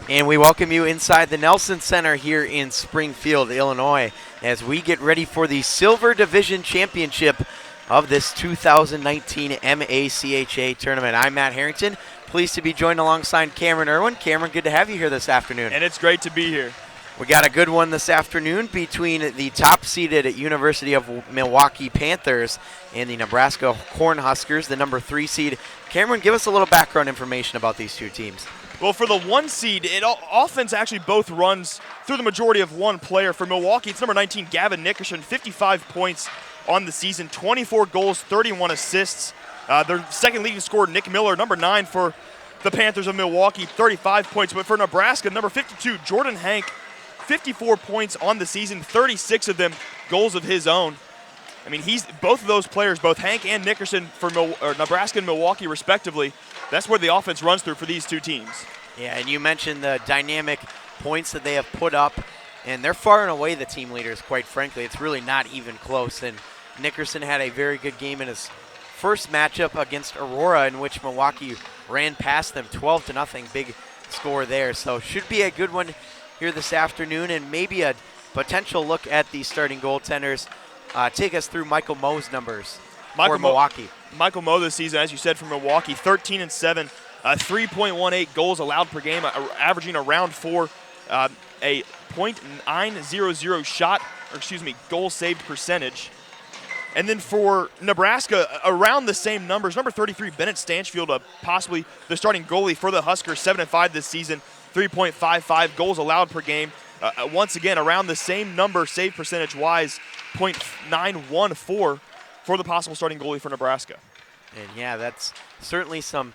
And we welcome you inside the Nelson Center here in Springfield, Illinois, as we get ready for the Silver Division Championship of this 2019 MACHA tournament. I'm Matt Harrington, pleased to be joined alongside Cameron Irwin. Cameron, good to have you here this afternoon. And it's great to be here. We got a good one this afternoon between the top-seeded University of Milwaukee Panthers and the Nebraska Cornhuskers, the number 3 seed. Cameron, give us a little background information about these two teams. Well, for the 1 seed, offense actually both runs through the majority of one player. For Milwaukee, it's number 19, Gavin Nickerson, 55 points on the season, 24 goals, 31 assists. Their second leading scorer, Nick Miller, number 9 for the Panthers of Milwaukee, 35 points. But for Nebraska, number 52, Jordan Hank, 54 points on the season, 36 of them goals of his own. I mean, both of those players, both Hank and Nickerson for Nebraska and Milwaukee respectively, that's where the offense runs through for these two teams. Yeah, and you mentioned the dynamic points that they have put up, and they're far and away the team leaders, quite frankly. It's really not even close, and Nickerson had a very good game in his first matchup against Aurora, in which Milwaukee ran past them 12-0, big score there. So should be a good one here this afternoon, and maybe a potential look at the starting goaltenders. Take us through Michael Moe's numbers for Milwaukee. Michael Moe this season, as you said, from Milwaukee, 13-7, 3.18 goals allowed per game, averaging around 4, a .900 goal saved percentage. And then for Nebraska, around the same numbers, number 33, Bennett Stanchfield, possibly the starting goalie for the Huskers, 7-5 this season, 3.55 goals allowed per game. Once again, around the same number, save percentage-wise, .914 for the possible starting goalie for Nebraska. And yeah, that's certainly some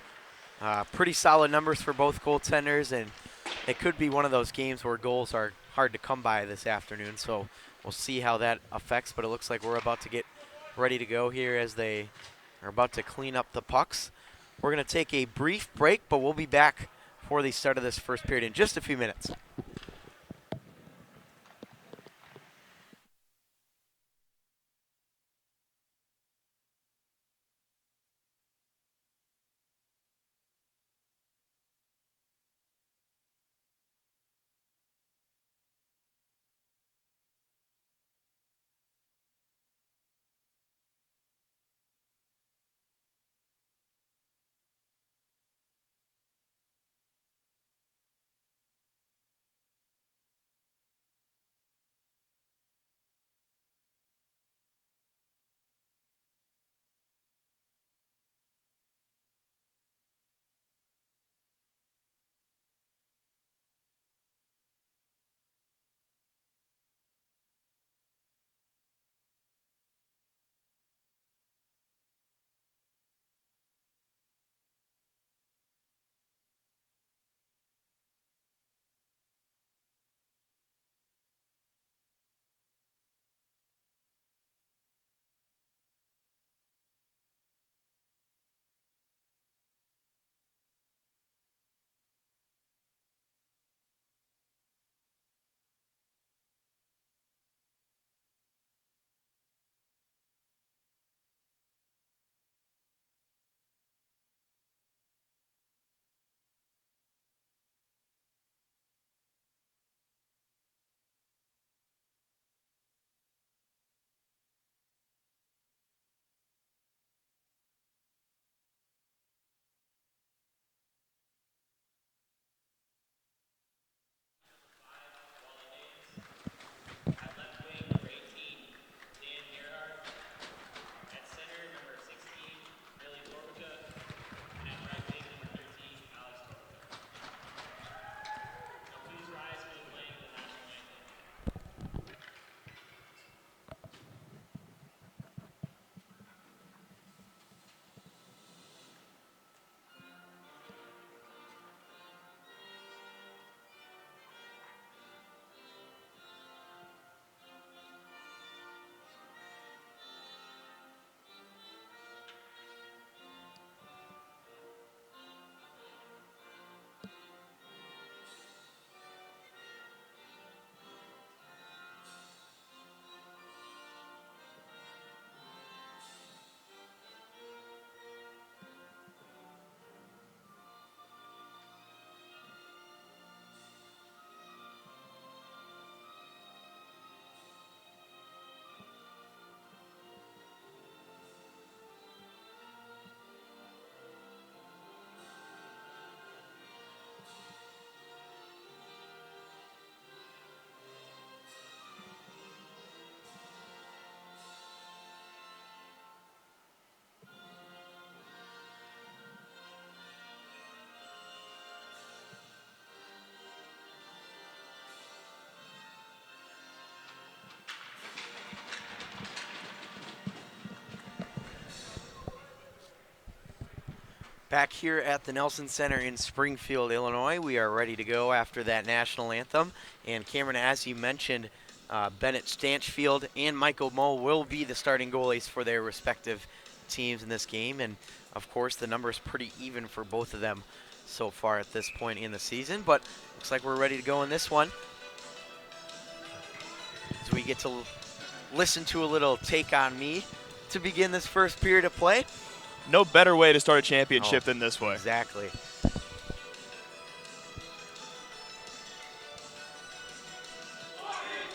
pretty solid numbers for both goaltenders, and it could be one of those games where goals are hard to come by this afternoon, so we'll see how that affects, but it looks like we're about to get ready to go here as they are about to clean up the pucks. We're going to take a brief break, but we'll be back for the start of this first period in just a few minutes. Back here at the Nelson Center in Springfield, Illinois, we are ready to go after that national anthem. And Cameron, as you mentioned, Bennett Stanchfield and Michael Moe will be the starting goalies for their respective teams in this game. And of course, the number is pretty even for both of them so far at this point in the season. But looks like we're ready to go in this one, as we get to listen to a little Take on Me to begin this first period of play. No better way to start a championship than this way. Exactly.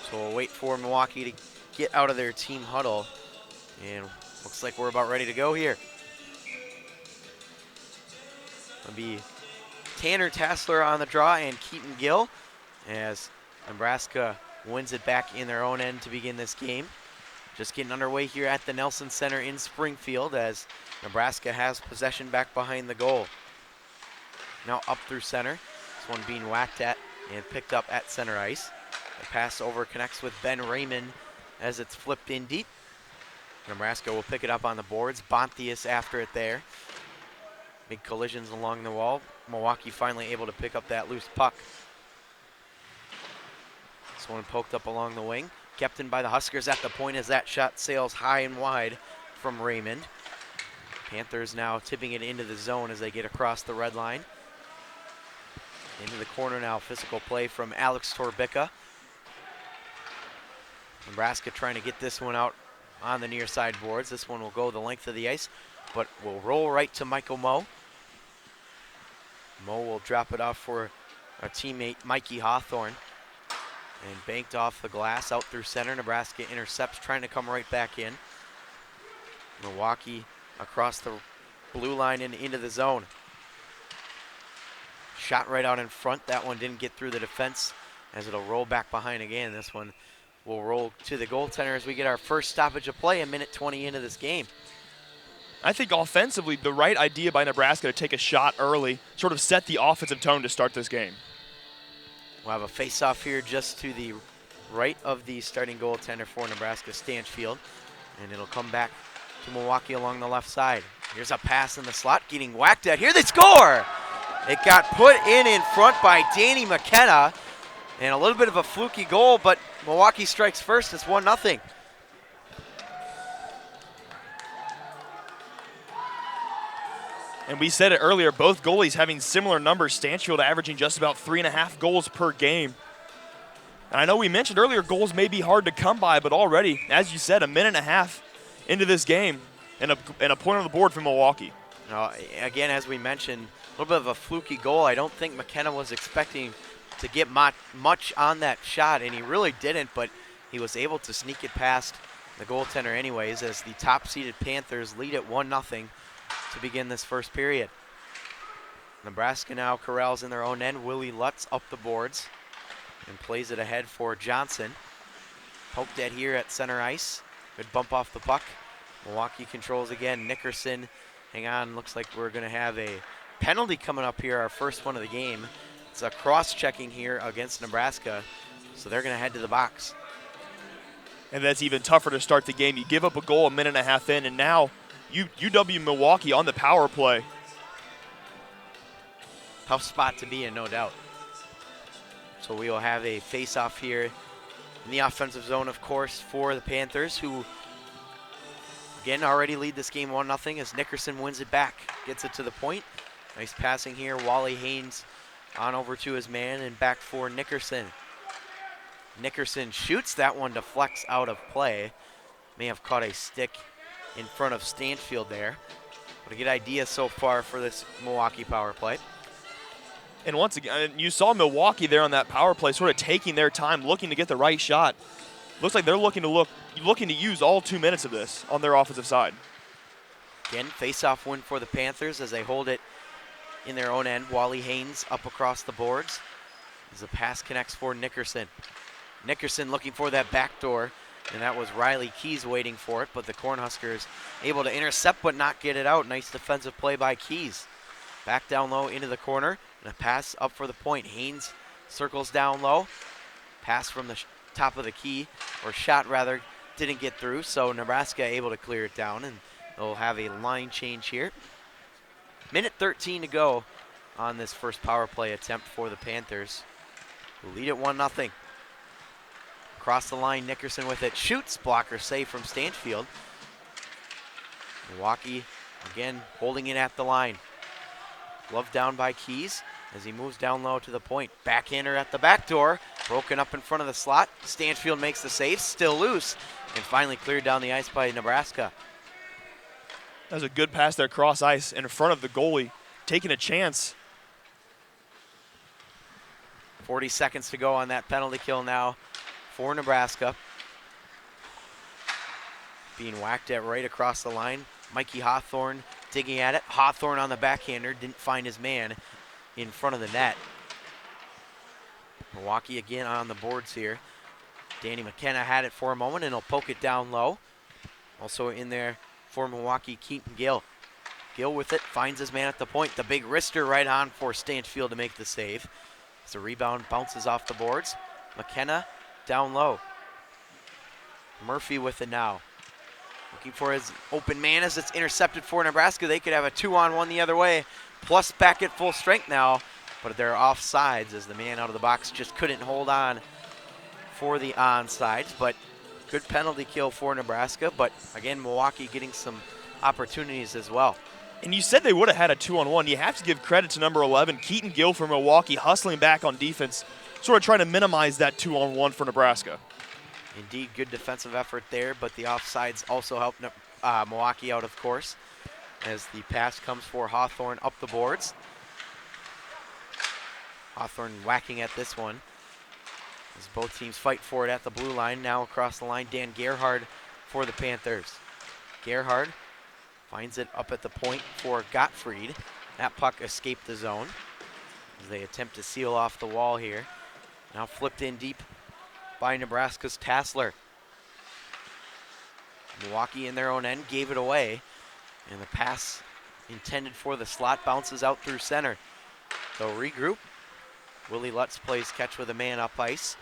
So we'll wait for Milwaukee to get out of their team huddle. And looks like we're about ready to go here. It'll be Tanner Tassler on the draw and Keaton Gill, as Nebraska wins it back in their own end to begin this game. Just getting underway here at the Nelson Center in Springfield, as Nebraska has possession back behind the goal. Now up through center. This one being whacked at and picked up at center ice. The pass over connects with Ben Raymond as it's flipped in deep. Nebraska will pick it up on the boards. Bontius after it there. Big collisions along the wall. Milwaukee finally able to pick up that loose puck. This one poked up along the wing. Kept in by the Huskers at the point as that shot sails high and wide from Raymond. Panthers now tipping it into the zone as they get across the red line. Into the corner now, physical play from Alex Torbica. Nebraska trying to get this one out on the near side boards. This one will go the length of the ice, but will roll right to Michael Moe. Moe will drop it off for our teammate Mikey Hawthorne. And banked off the glass out through center. Nebraska intercepts, trying to come right back in. Milwaukee across the blue line and into the zone. Shot right out in front. That one didn't get through the defense, as it'll roll back behind again. This one will roll to the goaltender as we get our first stoppage of play, a minute 20 into this game. I think offensively, the right idea by Nebraska to take a shot early, sort of set the offensive tone to start this game. We'll have a face-off here just to the right of the starting goaltender for Nebraska, Stanchfield. And it'll come back to Milwaukee along the left side. Here's a pass in the slot, getting whacked at. Here they score! It got put in front by Danny McKenna. And a little bit of a fluky goal, but Milwaukee strikes first. It's 1-0. And we said it earlier, both goalies having similar numbers. Stanchfield averaging just about 3.5 goals per game. And I know we mentioned earlier goals may be hard to come by, but already, as you said, a minute and a half into this game and a point on the board for Milwaukee. Again, as we mentioned, a little bit of a fluky goal. I don't think McKenna was expecting to get much on that shot, and he really didn't, but he was able to sneak it past the goaltender anyways, as the top-seeded Panthers lead at 1-0 to begin this first period. Nebraska now corrals in their own end. Willie Lutz up the boards and plays it ahead for Johnson. Poked at here at center ice. Good bump off the puck. Milwaukee controls again. Nickerson, hang on, looks like we're going to have a penalty coming up here, our first one of the game. It's a cross-checking here against Nebraska, so they're going to head to the box. And that's even tougher to start the game. You give up a goal a minute and a half in, and now UW-Milwaukee on the power play. Tough spot to be in, no doubt. So we will have a face-off here in the offensive zone, of course, for the Panthers, who, again, already lead this game 1-0 as Nickerson wins it back. Gets it to the point. Nice passing here. Wally Haynes on over to his man and back for Nickerson. Nickerson shoots. That one deflects out of play. May have caught a stick in front of Stanchfield there. But a good idea so far for this Milwaukee power play. And once again, you saw Milwaukee there on that power play sort of taking their time, looking to get the right shot. Looks like they're looking to use all 2 minutes of this on their offensive side. Again, face-off win for the Panthers as they hold it in their own end. Wally Haynes up across the boards as the pass connects for Nickerson. Nickerson looking for that backdoor, and that was Riley Keys waiting for it, but the Cornhuskers able to intercept but not get it out. Nice defensive play by Keys. Back down low into the corner, and a pass up for the point. Haynes circles down low. Pass from the top of the key, or shot rather, didn't get through, so Nebraska able to clear it down, and they'll have a line change here. Minute 13 to go on this first power play attempt for the Panthers, who lead it 1-0. Across the line, Nickerson with it. Shoots. Blocker save from Stanfield. Milwaukee again holding it at the line. Glove down by Keys as he moves down low to the point. Backhander at the back door. Broken up in front of the slot. Stanfield makes the save. Still loose. And finally cleared down the ice by Nebraska. That was a good pass there across ice in front of the goalie. Taking a chance. 40 seconds to go on that penalty kill now for Nebraska. Being whacked at right across the line. Mikey Hawthorne digging at it. Hawthorne on the backhander. Didn't find his man in front of the net. Milwaukee again on the boards here. Danny McKenna had it for a moment and he'll poke it down low. Also in there for Milwaukee, Keaton Gill. Gill with it, finds his man at the point. The big wrister right on for Stanfield to make the save. As the rebound bounces off the boards. McKenna down low. Murphy with it now. Looking for his open man as it's intercepted for Nebraska. They could have a 2-on-1 the other way. Plus back at full strength now. But they're offsides as the man out of the box just couldn't hold on for the onside. But good penalty kill for Nebraska. But again, Milwaukee getting some opportunities as well. And you said they would have had a 2-on-1. You have to give credit to number 11, Keaton Gill from Milwaukee, hustling back on defense, sort of trying to minimize that 2-on-1 for Nebraska. Indeed, good defensive effort there, but the offsides also helped Milwaukee out, of course, as the pass comes for Hawthorne up the boards. Hawthorne whacking at this one as both teams fight for it at the blue line. Now across the line, Dan Gerhard for the Panthers. Gerhard finds it up at the point for Gottfried. That puck escaped the zone as they attempt to seal off the wall here. Now flipped in deep by Nebraska's Tassler. Milwaukee in their own end gave it away, and the pass intended for the slot bounces out through center. So regroup. Willie Lutz plays catch with a man up ice.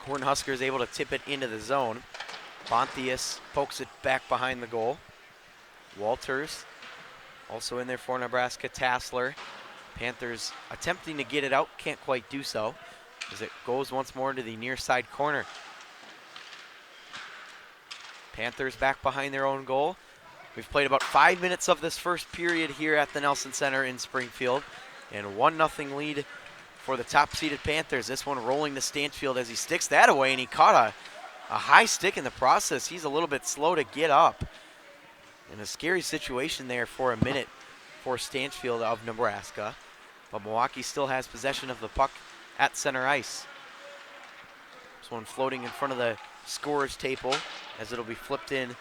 Cornhuskers able to tip it into the zone. Bontius pokes it back behind the goal. Walters also in there for Nebraska. Tassler. Panthers attempting to get it out, can't quite do so as it goes once more to the near side corner. Panthers back behind their own goal. We've played about 5 minutes of this first period here at the Nelson Center in Springfield, and 1-0 lead for the top-seeded Panthers. This one rolling to Stanfield as he sticks that away, and he caught a high stick in the process. He's a little bit slow to get up. And a scary situation there for a minute for Stanfield of Nebraska. But Milwaukee still has possession of the puck at center ice. This one floating in front of the scorer's table as it'll be flipped in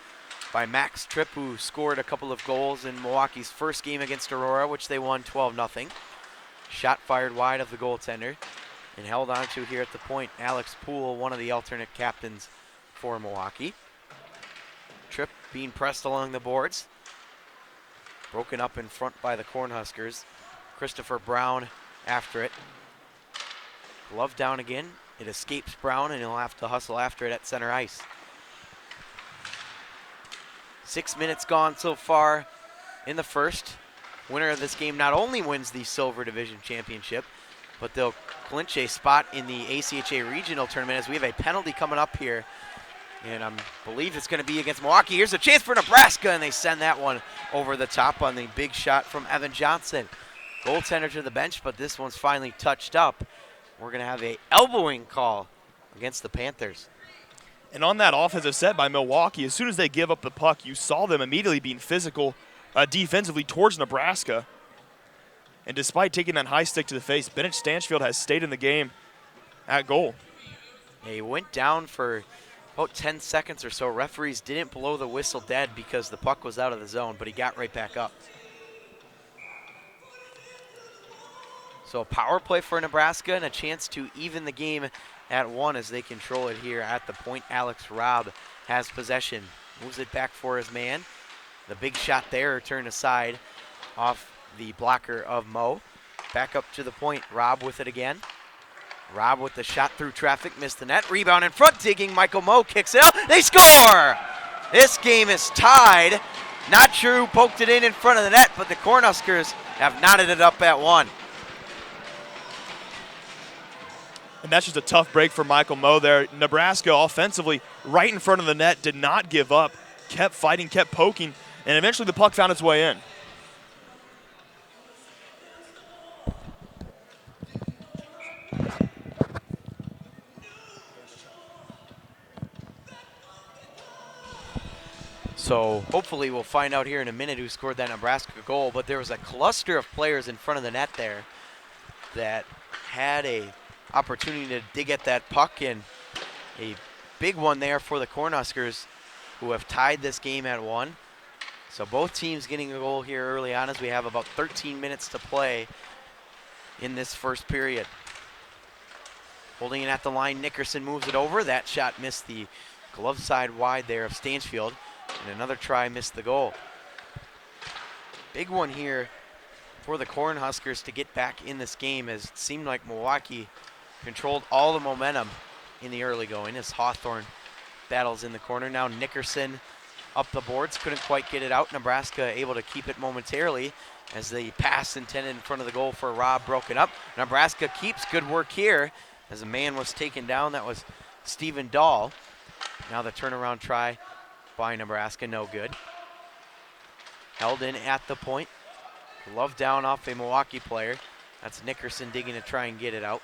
by Max Tripp, who scored a couple of goals in Milwaukee's first game against Aurora, which they won 12-0. Shot fired wide of the goaltender and held on to here at the point. Alex Poole, one of the alternate captains for Milwaukee. Tripp being pressed along the boards. Broken up in front by the Cornhuskers. Christopher Brown after it. Glove down again. It escapes Brown, and he'll have to hustle after it at center ice. 6 minutes gone so far in the first. Winner of this game not only wins the Silver Division Championship, but they'll clinch a spot in the ACHA Regional Tournament as we have a penalty coming up here. And I believe it's going to be against Milwaukee. Here's a chance for Nebraska, and they send that one over the top on the big shot from Evan Johnson. Goaltender to the bench, but this one's finally touched up. We're going to have a elbowing call against the Panthers. And on that offensive set by Milwaukee, as soon as they give up the puck, you saw them immediately being physical defensively towards Nebraska. And despite taking that high stick to the face, Bennett Stanfield has stayed in the game at goal. He went down for about 10 seconds or so. Referees didn't blow the whistle dead because the puck was out of the zone, but he got right back up. So a power play for Nebraska and a chance to even the game at 1 as they control it here at the point. Alex Robb has possession. Moves it back for his man. The big shot there turned aside off the blocker of Moe. Back up to the point. Robb with it again. Robb with the shot through traffic. Missed the net. Rebound in front. Digging. Michael Moe kicks it out. They score! This game is tied Not sure who poked it in front of the net, but the Cornhuskers have knotted it up at 1. And that's just a tough break for Michael Moe there. Nebraska offensively right in front of the net, did not give up, kept fighting, kept poking, and eventually the puck found its way in. So hopefully we'll find out here in a minute who scored that Nebraska goal, but there was a cluster of players in front of the net there that had a opportunity to dig at that puck, and a big one there for the Cornhuskers, who have tied this game at 1. So both teams getting a goal here early on as we have about 13 minutes to play in this first period. Holding it at the line, Nickerson moves it over. That shot missed the glove side wide there of Stanfield. And another try missed the goal. Big one here for the Cornhuskers to get back in this game, as it seemed like Milwaukee controlled all the momentum in the early going as Hawthorne battles in the corner. Now Nickerson up the boards, couldn't quite get it out. Nebraska able to keep it momentarily as the pass intended in front of the goal for Rob broken up. Nebraska keeps good work here as a man was taken down. That was Stephen Dahl. Now the turnaround try by Nebraska, no good. Held in at the point. Glove down off a Milwaukee player. That's Nickerson digging to try and get it out.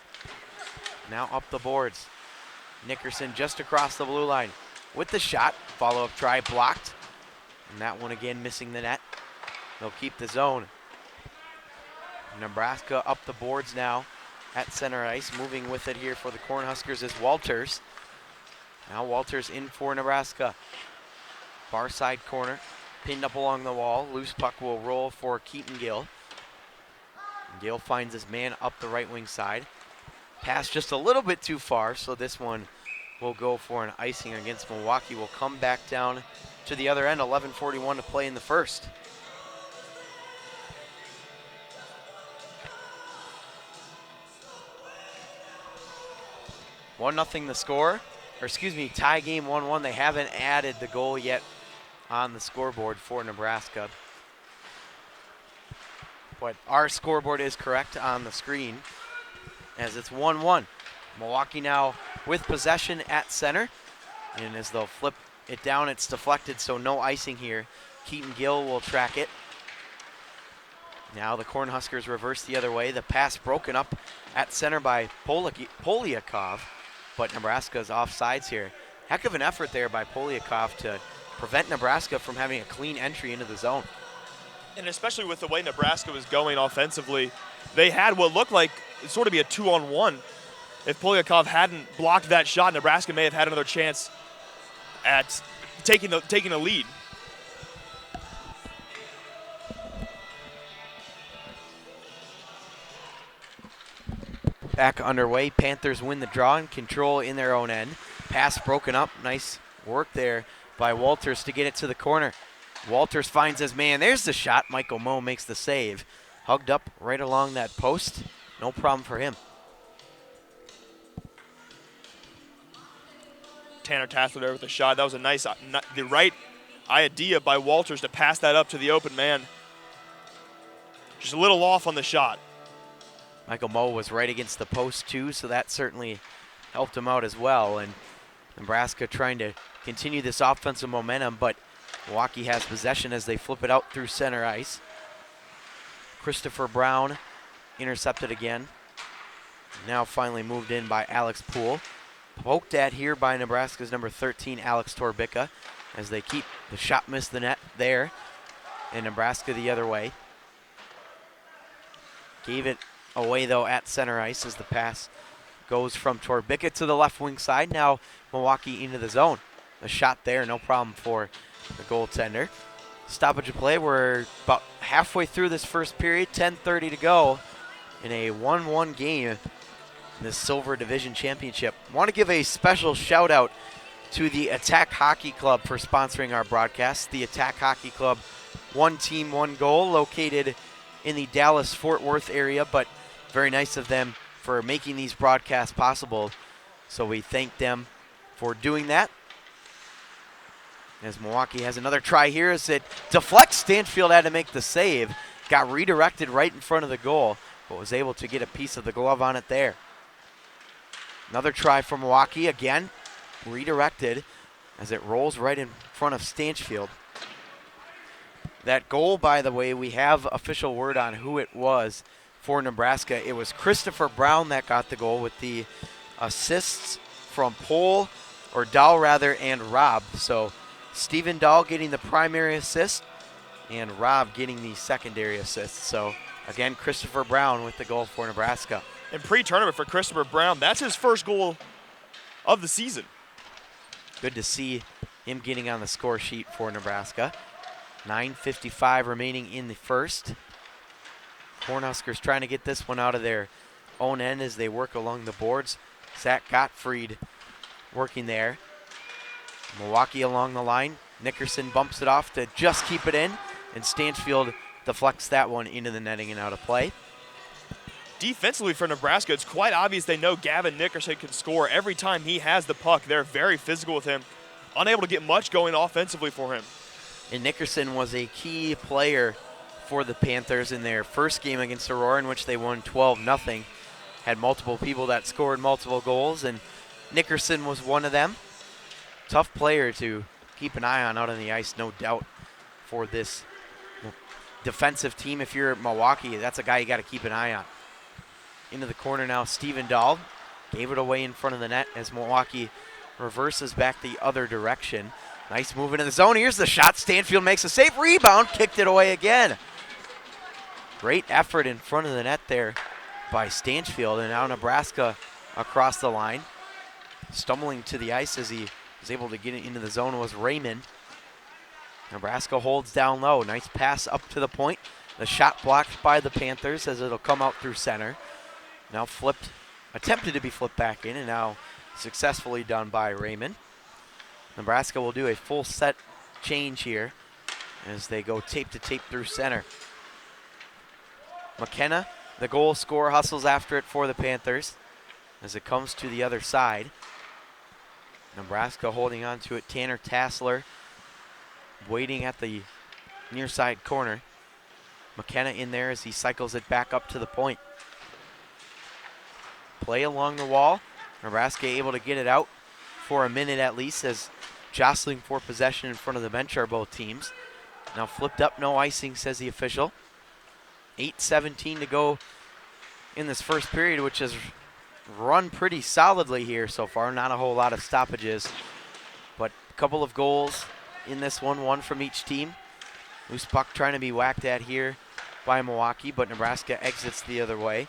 Now up the boards. Nickerson just across the blue line with the shot. Follow-up try blocked. And that one again missing the net. They'll keep the zone. Nebraska up the boards now at center ice. Moving with it here for the Cornhuskers is Walters. Now Walters in for Nebraska. Far side corner, pinned up along the wall. Loose puck will roll for Keaton Gill. Gill finds his man up the right wing side. Pass just a little bit too far, so this one will go for an icing against Milwaukee. Will come back down to the other end. 11:41 to play in the first. One nothing the score, or excuse me, tie game 1-1. They haven't added the goal yet on the scoreboard for Nebraska. But our scoreboard is correct on the screen as it's 1-1. Milwaukee now with possession at center. And as they'll flip it down, it's deflected, so no icing here. Keaton Gill will track it. Now the Cornhuskers reverse the other way. The pass broken up at center by Polyakov, but Nebraska's offsides here. Heck of an effort there by Polyakov to prevent Nebraska from having a clean entry into the zone. And especially with the way Nebraska was going offensively, they had what looked like sort of be a 2-on-1. If Polyakov hadn't blocked that shot, Nebraska may have had another chance at taking a lead. Back underway, Panthers win the draw and control in their own end. Pass broken up, nice work there by Walters to get it to the corner. Walters finds his man, there's the shot. Michael Moe makes the save. Hugged up right along that post, no problem for him. Tanner Tassler there with a shot. That was a nice, the right idea by Walters to pass that up to the open man. Just a little off on the shot. Michael Moe was right against the post too, so that certainly helped him out as well. And Nebraska trying to continue this offensive momentum, but Milwaukee has possession as they flip it out through center ice. Christopher Brown intercepted again. Now finally moved in by Alex Poole. Poked at here by Nebraska's number 13, Alex Torbica, as they keep the shot miss the net there. And Nebraska the other way. Gave it away though at center ice as the pass goes from Torbica to the left wing side. Now Milwaukee into the zone. A shot there, no problem for the goaltender. Stoppage of play. We're about halfway through this first period. 10:30 to go in a 1-1 game in the Silver Division Championship. I want to give a special shout out to the Attack Hockey Club for sponsoring our broadcast. The Attack Hockey Club, one team, one goal, located in the Dallas-Fort Worth area, but very nice of them for making these broadcasts possible. So we thank them for doing that. As Milwaukee has another try here as it deflects. Stanfield had to make the save. Got redirected right in front of the goal, but was able to get a piece of the glove on it there. Another try for Milwaukee, again redirected as it rolls right in front of Stanfield. That goal, by the way, we have official word on who it was for Nebraska. It was Christopher Brown that got the goal with the assists from Dahl rather, and Robb. So Stephen Dahl getting the primary assist and Robb getting the secondary assist. So again, Christopher Brown with the goal for Nebraska. In pre-tournament for Christopher Brown, that's his first goal of the season. Good to see him getting on the score sheet for Nebraska. 9:55 remaining in the first. Cornhuskers trying to get this one out of their own end as they work along the boards. Zach Gottfried working there. Milwaukee along the line. Nickerson bumps it off to just keep it in, and Stanfield deflects that one into the netting and out of play. Defensively for Nebraska, it's quite obvious they know Gavin Nickerson can score every time he has the puck. They're very physical with him, unable to get much going offensively for him. And Nickerson was a key player for the Panthers in their first game against Aurora, in which they won 12-0. Had multiple people that scored multiple goals, and Nickerson was one of them. Tough player to keep an eye on out on the ice, no doubt, for this defensive team. If you're Milwaukee, that's a guy you got to keep an eye on. Into the corner now, Stephen Dahl gave it away in front of the net as Milwaukee reverses back the other direction. Nice move into the zone. Here's the shot. Stanfield makes a save. Rebound. Kicked it away again. Great effort in front of the net there by Stanfield. And now Nebraska across the line. Stumbling to the ice as he was able to get it into the zone was Raymond. Nebraska holds down low. Nice pass up to the point. The shot blocked by the Panthers as it'll come out through center. Now flipped, attempted to be flipped back in, and now successfully done by Raymond. Nebraska will do a full set change here as they go tape to tape through center. McKenna, the goal scorer, hustles after it for the Panthers as it comes to the other side. Nebraska holding on to it. Tanner Tassler waiting at the near side corner. McKenna in there as he cycles it back up to the point. Play along the wall. Nebraska able to get it out for a minute at least as jostling for possession in front of the bench are both teams. Now flipped up, no icing, says the official. 8:17 to go in this first period, which has run pretty solidly here so far. Not a whole lot of stoppages, but a couple of goals in this one from each team. Loose puck trying to be whacked at here by Milwaukee, but Nebraska exits the other way.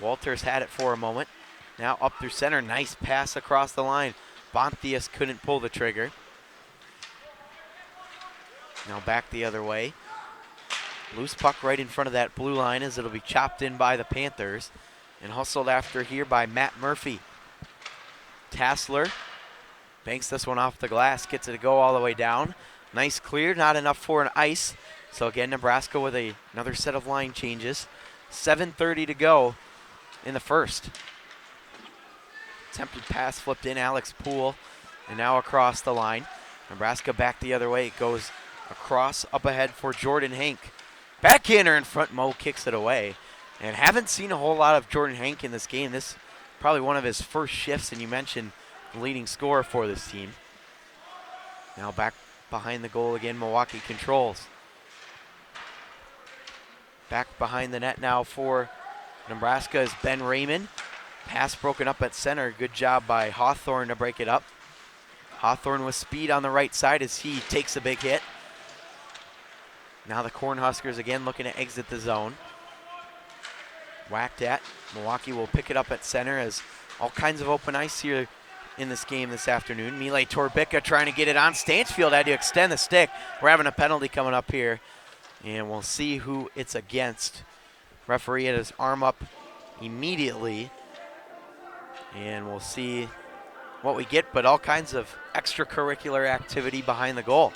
Walters had it for a moment. Now up through center, nice pass across the line. Bonthius couldn't pull the trigger. Now back the other way. Loose puck right in front of that blue line as it'll be chopped in by the Panthers and hustled after here by Matt Murphy. Tassler banks this one off the glass, gets it to go all the way down. Nice clear, not enough for an ice. So again, Nebraska with another set of line changes. 7:30 to go in the first. Attempted pass flipped in, Alex Poole, and now across the line. Nebraska back the other way. It goes across, up ahead for Jordan Hank. Backhander in front, Mo kicks it away. And haven't seen a whole lot of Jordan Hank in this game. This is probably one of his first shifts, and you mentioned the leading scorer for this team. Now back behind the goal again, Milwaukee controls. Back behind the net now for Nebraska is Ben Raymond. Pass broken up at center. Good job by Hawthorne to break it up. Hawthorne with speed on the right side as he takes a big hit. Now the Cornhuskers again looking to exit the zone. Whacked at. Milwaukee will pick it up at center as all kinds of open ice here in this game this afternoon. Mile Torbica trying to get it on. Stanfield had to extend the stick. We're having a penalty coming up here, and we'll see who it's against. Referee had his arm up immediately, and we'll see what we get, but all kinds of extracurricular activity behind the goal.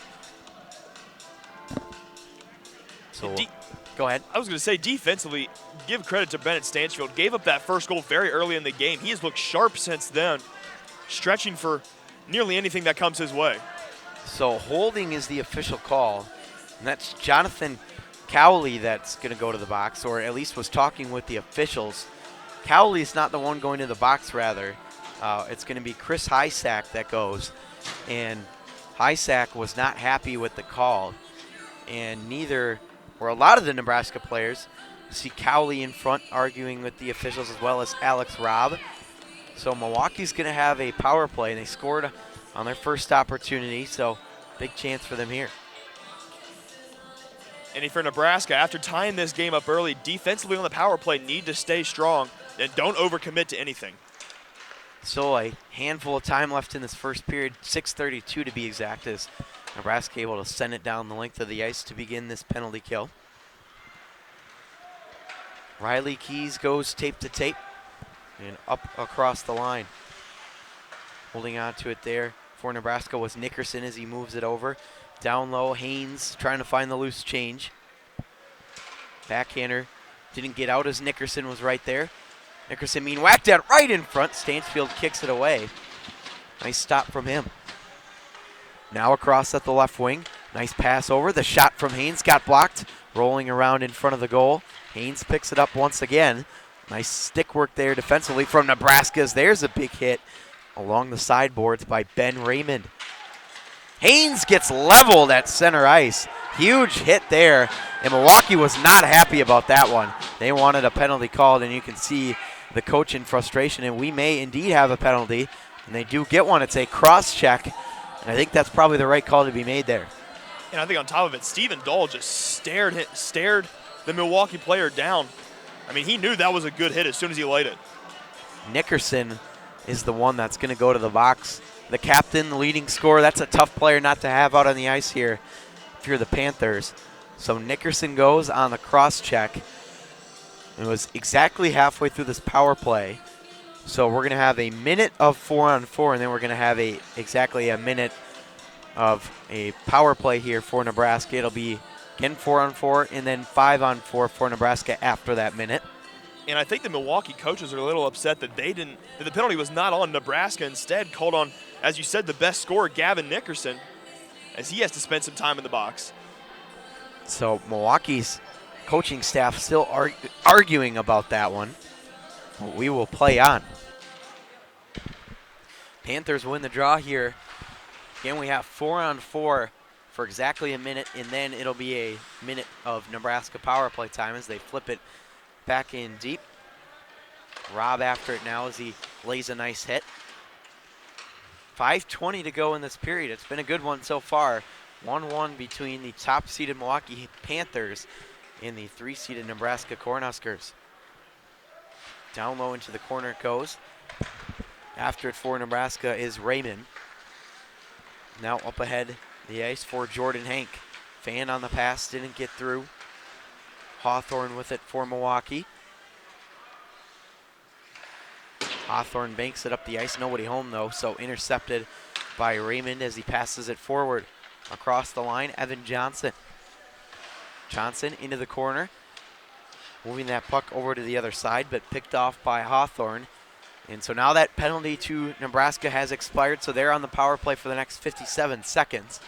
So go ahead. I was going to say, defensively, give credit to Bennett Stanfield. Gave up that first goal very early in the game. He has looked sharp since then, stretching for nearly anything that comes his way. So holding is the official call, and that's Jonathan Cowley that's going to go to the box, or at least was talking with the officials. Cowley's not the one going to the box, rather. It's going to be Chris Hysack that goes, and Hysack was not happy with the call, and neither were a lot of the Nebraska players. You see Cowley in front arguing with the officials, as well as Alex Robb. So Milwaukee's going to have a power play, and they scored on their first opportunity, so big chance for them here. And for Nebraska, after tying this game up early, defensively on the power play, need to stay strong and don't overcommit to anything. So a handful of time left in this first period, 6:32 to be exact, as Nebraska able to send it down the length of the ice to begin this penalty kill. Riley Keys goes tape to tape and up across the line. Holding on to it there for Nebraska was Nickerson as he moves it over. Down low, Haynes trying to find the loose change. Backhander didn't get out as Nickerson was right there. Nickerson being whacked at right in front. Stansfield kicks it away. Nice stop from him. Now across at the left wing. Nice pass over. The shot from Haynes got blocked. Rolling around in front of the goal. Haynes picks it up once again. Nice stick work there defensively from Nebraska's. There's a big hit along the sideboards by Ben Raymond. Haynes gets leveled at center ice. Huge hit there, and Milwaukee was not happy about that one. They wanted a penalty called, and you can see the coach in frustration, and we may indeed have a penalty, and they do get one. It's a cross check, and I think that's probably the right call to be made there. And I think on top of it, Stephen Dahl just stared the Milwaukee player down. I mean, he knew that was a good hit as soon as he laid it. Nickerson is the one that's going to go to the box. The captain, the leading scorer, that's a tough player not to have out on the ice here if you're the Panthers. So Nickerson goes on the cross check. It was exactly halfway through this power play. So we're going to have a minute of 4-on-4, and then we're going to have exactly a minute of a power play here for Nebraska. It'll be again 4-on-4 and then 5-on-4 for Nebraska after that minute. And I think the Milwaukee coaches are a little upset that that the penalty was not on Nebraska, instead called on, as you said, the best scorer, Gavin Nickerson, as he has to spend some time in the box. So Milwaukee's coaching staff still arguing about that one. We will play on. Panthers win the draw here. Again, we have 4-on-4 for exactly a minute, and then it'll be a minute of Nebraska power play time as they flip it back in deep. Robb after it now as he lays a nice hit. 5:20 to go in this period. It's been a good one so far. 1-1 between the top-seeded Milwaukee Panthers and the 3-seeded Nebraska Cornhuskers. Down low into the corner it goes. After it for Nebraska is Raymond. Now up ahead the ice for Jordan Hank. Fan on the pass, didn't get through. Hawthorne with it for Milwaukee. Hawthorne banks it up the ice. Nobody home, though, so intercepted by Raymond as he passes it forward. Across the line, Evan Johnson. Johnson into the corner. Moving that puck over to the other side, but picked off by Hawthorne. And so now that penalty to Nebraska has expired, so they're on the power play for the next 57 seconds.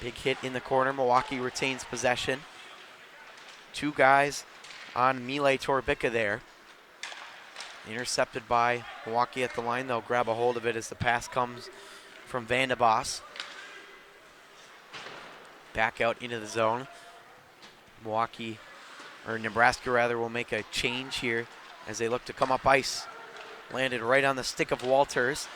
Big hit in the corner. Milwaukee retains possession. Two guys on Mile Torbica there. Intercepted by Milwaukee at the line. They'll grab a hold of it as the pass comes from Van de Bos. Back out into the zone. Nebraska rather, will make a change here as they look to come up ice. Landed right on the stick of Walters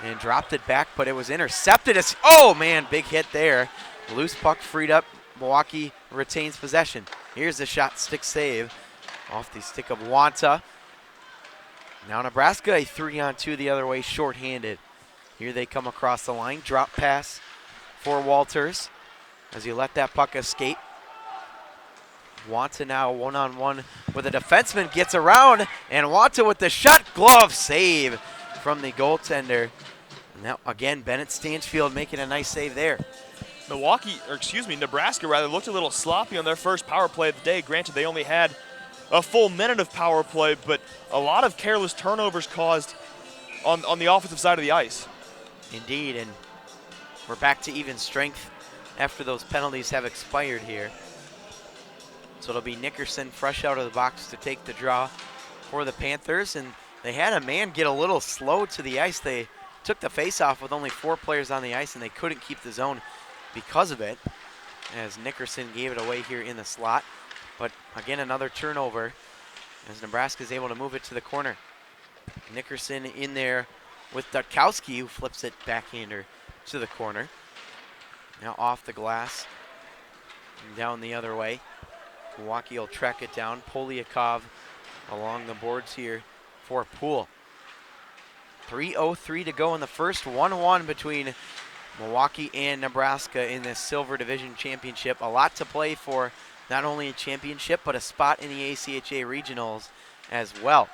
and dropped it back, but it was intercepted. Oh man, big hit there. Loose puck freed up. Milwaukee retains possession. Here's the shot, stick save off the stick of Wanta. Now Nebraska a 3-on-2 the other way, shorthanded. Here they come across the line. Drop pass for Walters as he let that puck escape. Wanta now 1-on-1 with a defenseman, gets around, and Wanta with the shot glove save from the goaltender. Now again, Bennett Stansfield making a nice save there. Nebraska rather looked a little sloppy on their first power play of the day. Granted, they only had a full minute of power play, but a lot of careless turnovers caused on the offensive side of the ice. Indeed, and we're back to even strength after those penalties have expired here. So it'll be Nickerson fresh out of the box to take the draw for the Panthers. And they had a man get a little slow to the ice. They took the face-off with only 4 players on the ice, and they couldn't keep the zone because of it, as Nickerson gave it away here in the slot. But again, another turnover as Nebraska is able to move it to the corner. Nickerson in there with Dutkowski, who flips it backhander to the corner. Now off the glass and down the other way. Milwaukee will track it down. Polyakov along the boards here for Poole. 3:03 to go in the first. 1-1 between Milwaukee and Nebraska in this Silver Division Championship. A lot to play for, not only a championship, but a spot in the ACHA Regionals as well.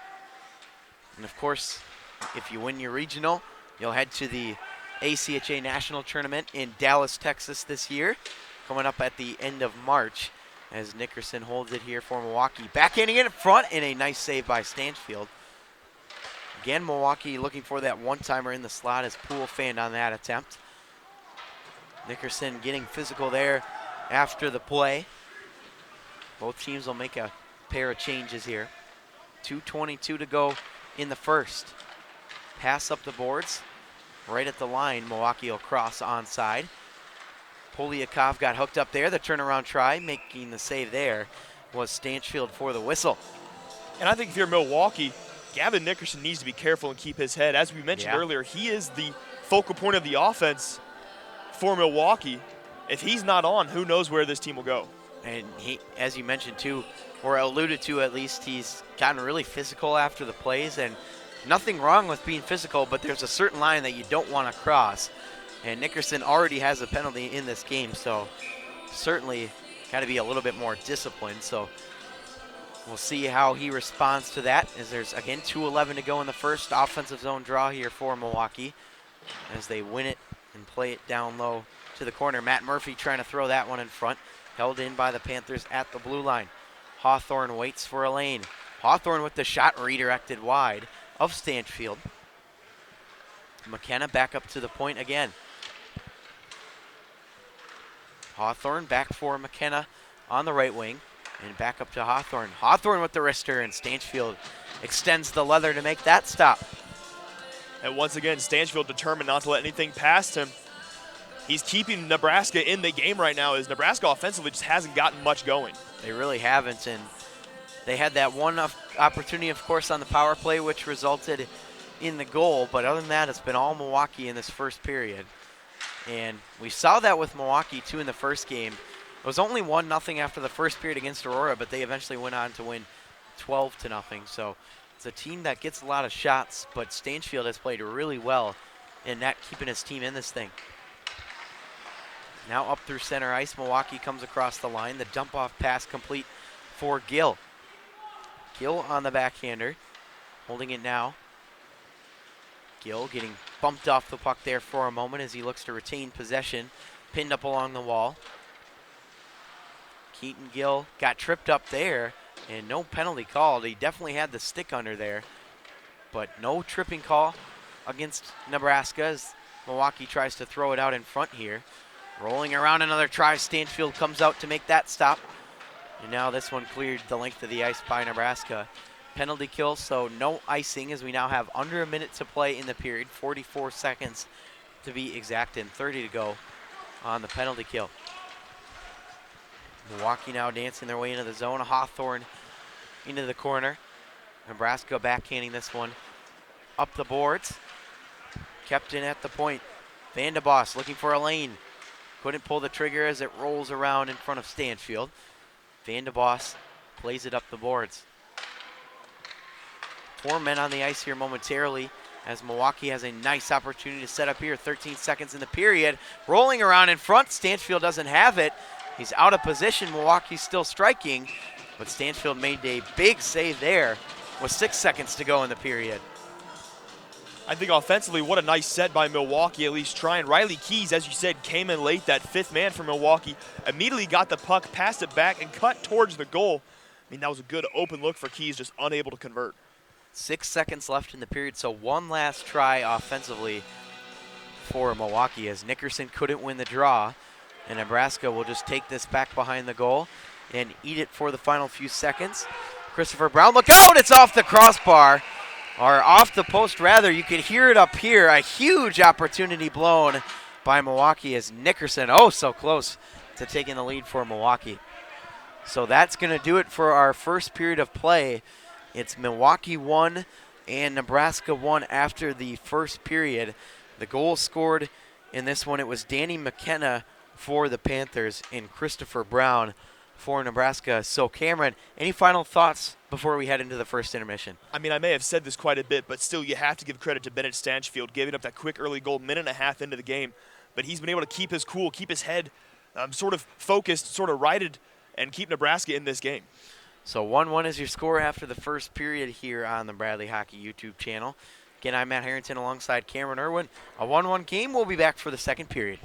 And of course, if you win your regional, you'll head to the ACHA National Tournament in Dallas, Texas this year, coming up at the end of March, as Nickerson holds it here for Milwaukee. Backhanding it in front, and a nice save by Stanchfield. Again, Milwaukee looking for that one-timer in the slot as Poole fanned on that attempt. Nickerson getting physical there after the play. Both teams will make a pair of changes here. 2:22 to go in the first. Pass up the boards. Right at the line, Milwaukee will cross onside. Polyakov got hooked up there. The turnaround try, making the save there, was Stanchfield for the whistle. And I think if you're Milwaukee, Gavin Nickerson needs to be careful and keep his head. As we mentioned earlier, he is the focal point of the offense for Milwaukee. If he's not on, who knows where this team will go. And he, as you mentioned too, or alluded to at least, he's gotten really physical after the plays, and nothing wrong with being physical, but there's a certain line that you don't want to cross. And Nickerson already has a penalty in this game, so certainly got to be a little bit more disciplined. So we'll see how he responds to that, as there's, again, 2:11 to go in the first. Offensive zone draw here for Milwaukee as they win it and play it down low to the corner. Matt Murphy trying to throw that one in front, held in by the Panthers at the blue line. Hawthorne waits for a lane. Hawthorne with the shot redirected wide of Stanchfield. McKenna back up to the point again. Hawthorne back for McKenna on the right wing, and back up to Hawthorne. Hawthorne with the wrister, and Stanchfield extends the leather to make that stop. And once again, Stanchfield determined not to let anything past him. He's keeping Nebraska in the game right now, as Nebraska offensively just hasn't gotten much going. They really haven't, and they had that one opportunity, of course, on the power play, which resulted in the goal. But other than that, it's been all Milwaukee in this first period. And we saw that with Milwaukee, too, in the first game. It was only 1-0 after the first period against Aurora, but they eventually went on to win 12-0. So it's a team that gets a lot of shots, but Stanchfield has played really well in not keeping his team in this thing. Now up through center ice, Milwaukee comes across the line. The dump-off pass complete for Gill. Gill on the backhander, holding it now. Gill getting bumped off the puck there for a moment as he looks to retain possession, pinned up along the wall. Keaton Gill got tripped up there, and no penalty called. He definitely had the stick under there, but no tripping call against Nebraska as Milwaukee tries to throw it out in front here. Rolling around another try, Stanchfield comes out to make that stop. And now this one cleared the length of the ice by Nebraska. Penalty kill, so no icing, as we now have under a minute to play in the period, 44 seconds to be exact, and 30 to go on the penalty kill. Milwaukee now dancing their way into the zone. Hawthorne into the corner. Nebraska backhanding this one up the boards. Kept in at the point. Van de Boss looking for a lane. Couldn't pull the trigger as it rolls around in front of Stanchfield. Van de Boss plays it up the boards. 4 men on the ice here momentarily as Milwaukee has a nice opportunity to set up here. 13 seconds in the period. Rolling around in front. Stanchfield doesn't have it. He's out of position. Milwaukee's still striking, but Stanchfield made a big save there with 6 seconds to go in the period. I think offensively, what a nice set by Milwaukee, at least trying. Riley Keys, as you said, came in late, that 5th man for Milwaukee. Immediately got the puck, passed it back, and cut towards the goal. I mean, that was a good open look for Keys, just unable to convert. 6 seconds left in the period, so one last try offensively for Milwaukee as Nickerson couldn't win the draw, and Nebraska will just take this back behind the goal and eat it for the final few seconds. Christopher Brown, look out, it's off the crossbar, or off the post rather. You could hear it up here. A huge opportunity blown by Milwaukee as Nickerson, oh so close to taking the lead for Milwaukee. So that's going to do it for our first period of play. It's Milwaukee 1 and Nebraska 1 after the first period. The goal scored in this one, it was Danny McKenna for the Panthers and Christopher Brown for Nebraska. So Cameron, any final thoughts before we head into the first intermission? I mean, I may have said this quite a bit, but still you have to give credit to Bennett Stanchfield, giving up that quick early goal, minute and a half into the game. But he's been able to keep his cool, keep his head sort of focused, sort of righted, and keep Nebraska in this game. So 1-1 is your score after the first period here on the Bradley Hockey YouTube channel. Again, I'm Matt Harrington alongside Cameron Irwin. A 1-1 game. We'll be back for the second period.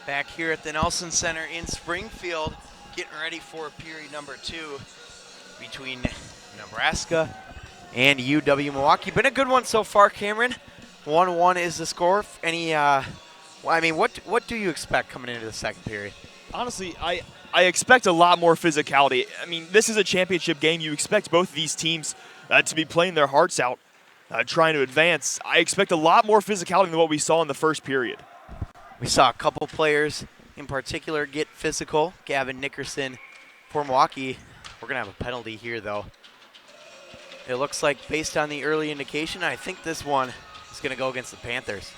Back here at the Nelson Center in Springfield, getting ready for period number 2 between Nebraska and UW-Milwaukee. Been a good one so far, Cameron. 1-1 is the score. What do you expect coming into the second period? Honestly, I expect a lot more physicality. I mean, this is a championship game. You expect both of these teams to be playing their hearts out, trying to advance. I expect a lot more physicality than what we saw in the first period. We saw a couple players in particular get physical. Gavin Nickerson for Milwaukee. We're going to have a penalty here, though. It looks like, based on the early indication, I think this one is going to go against the Panthers.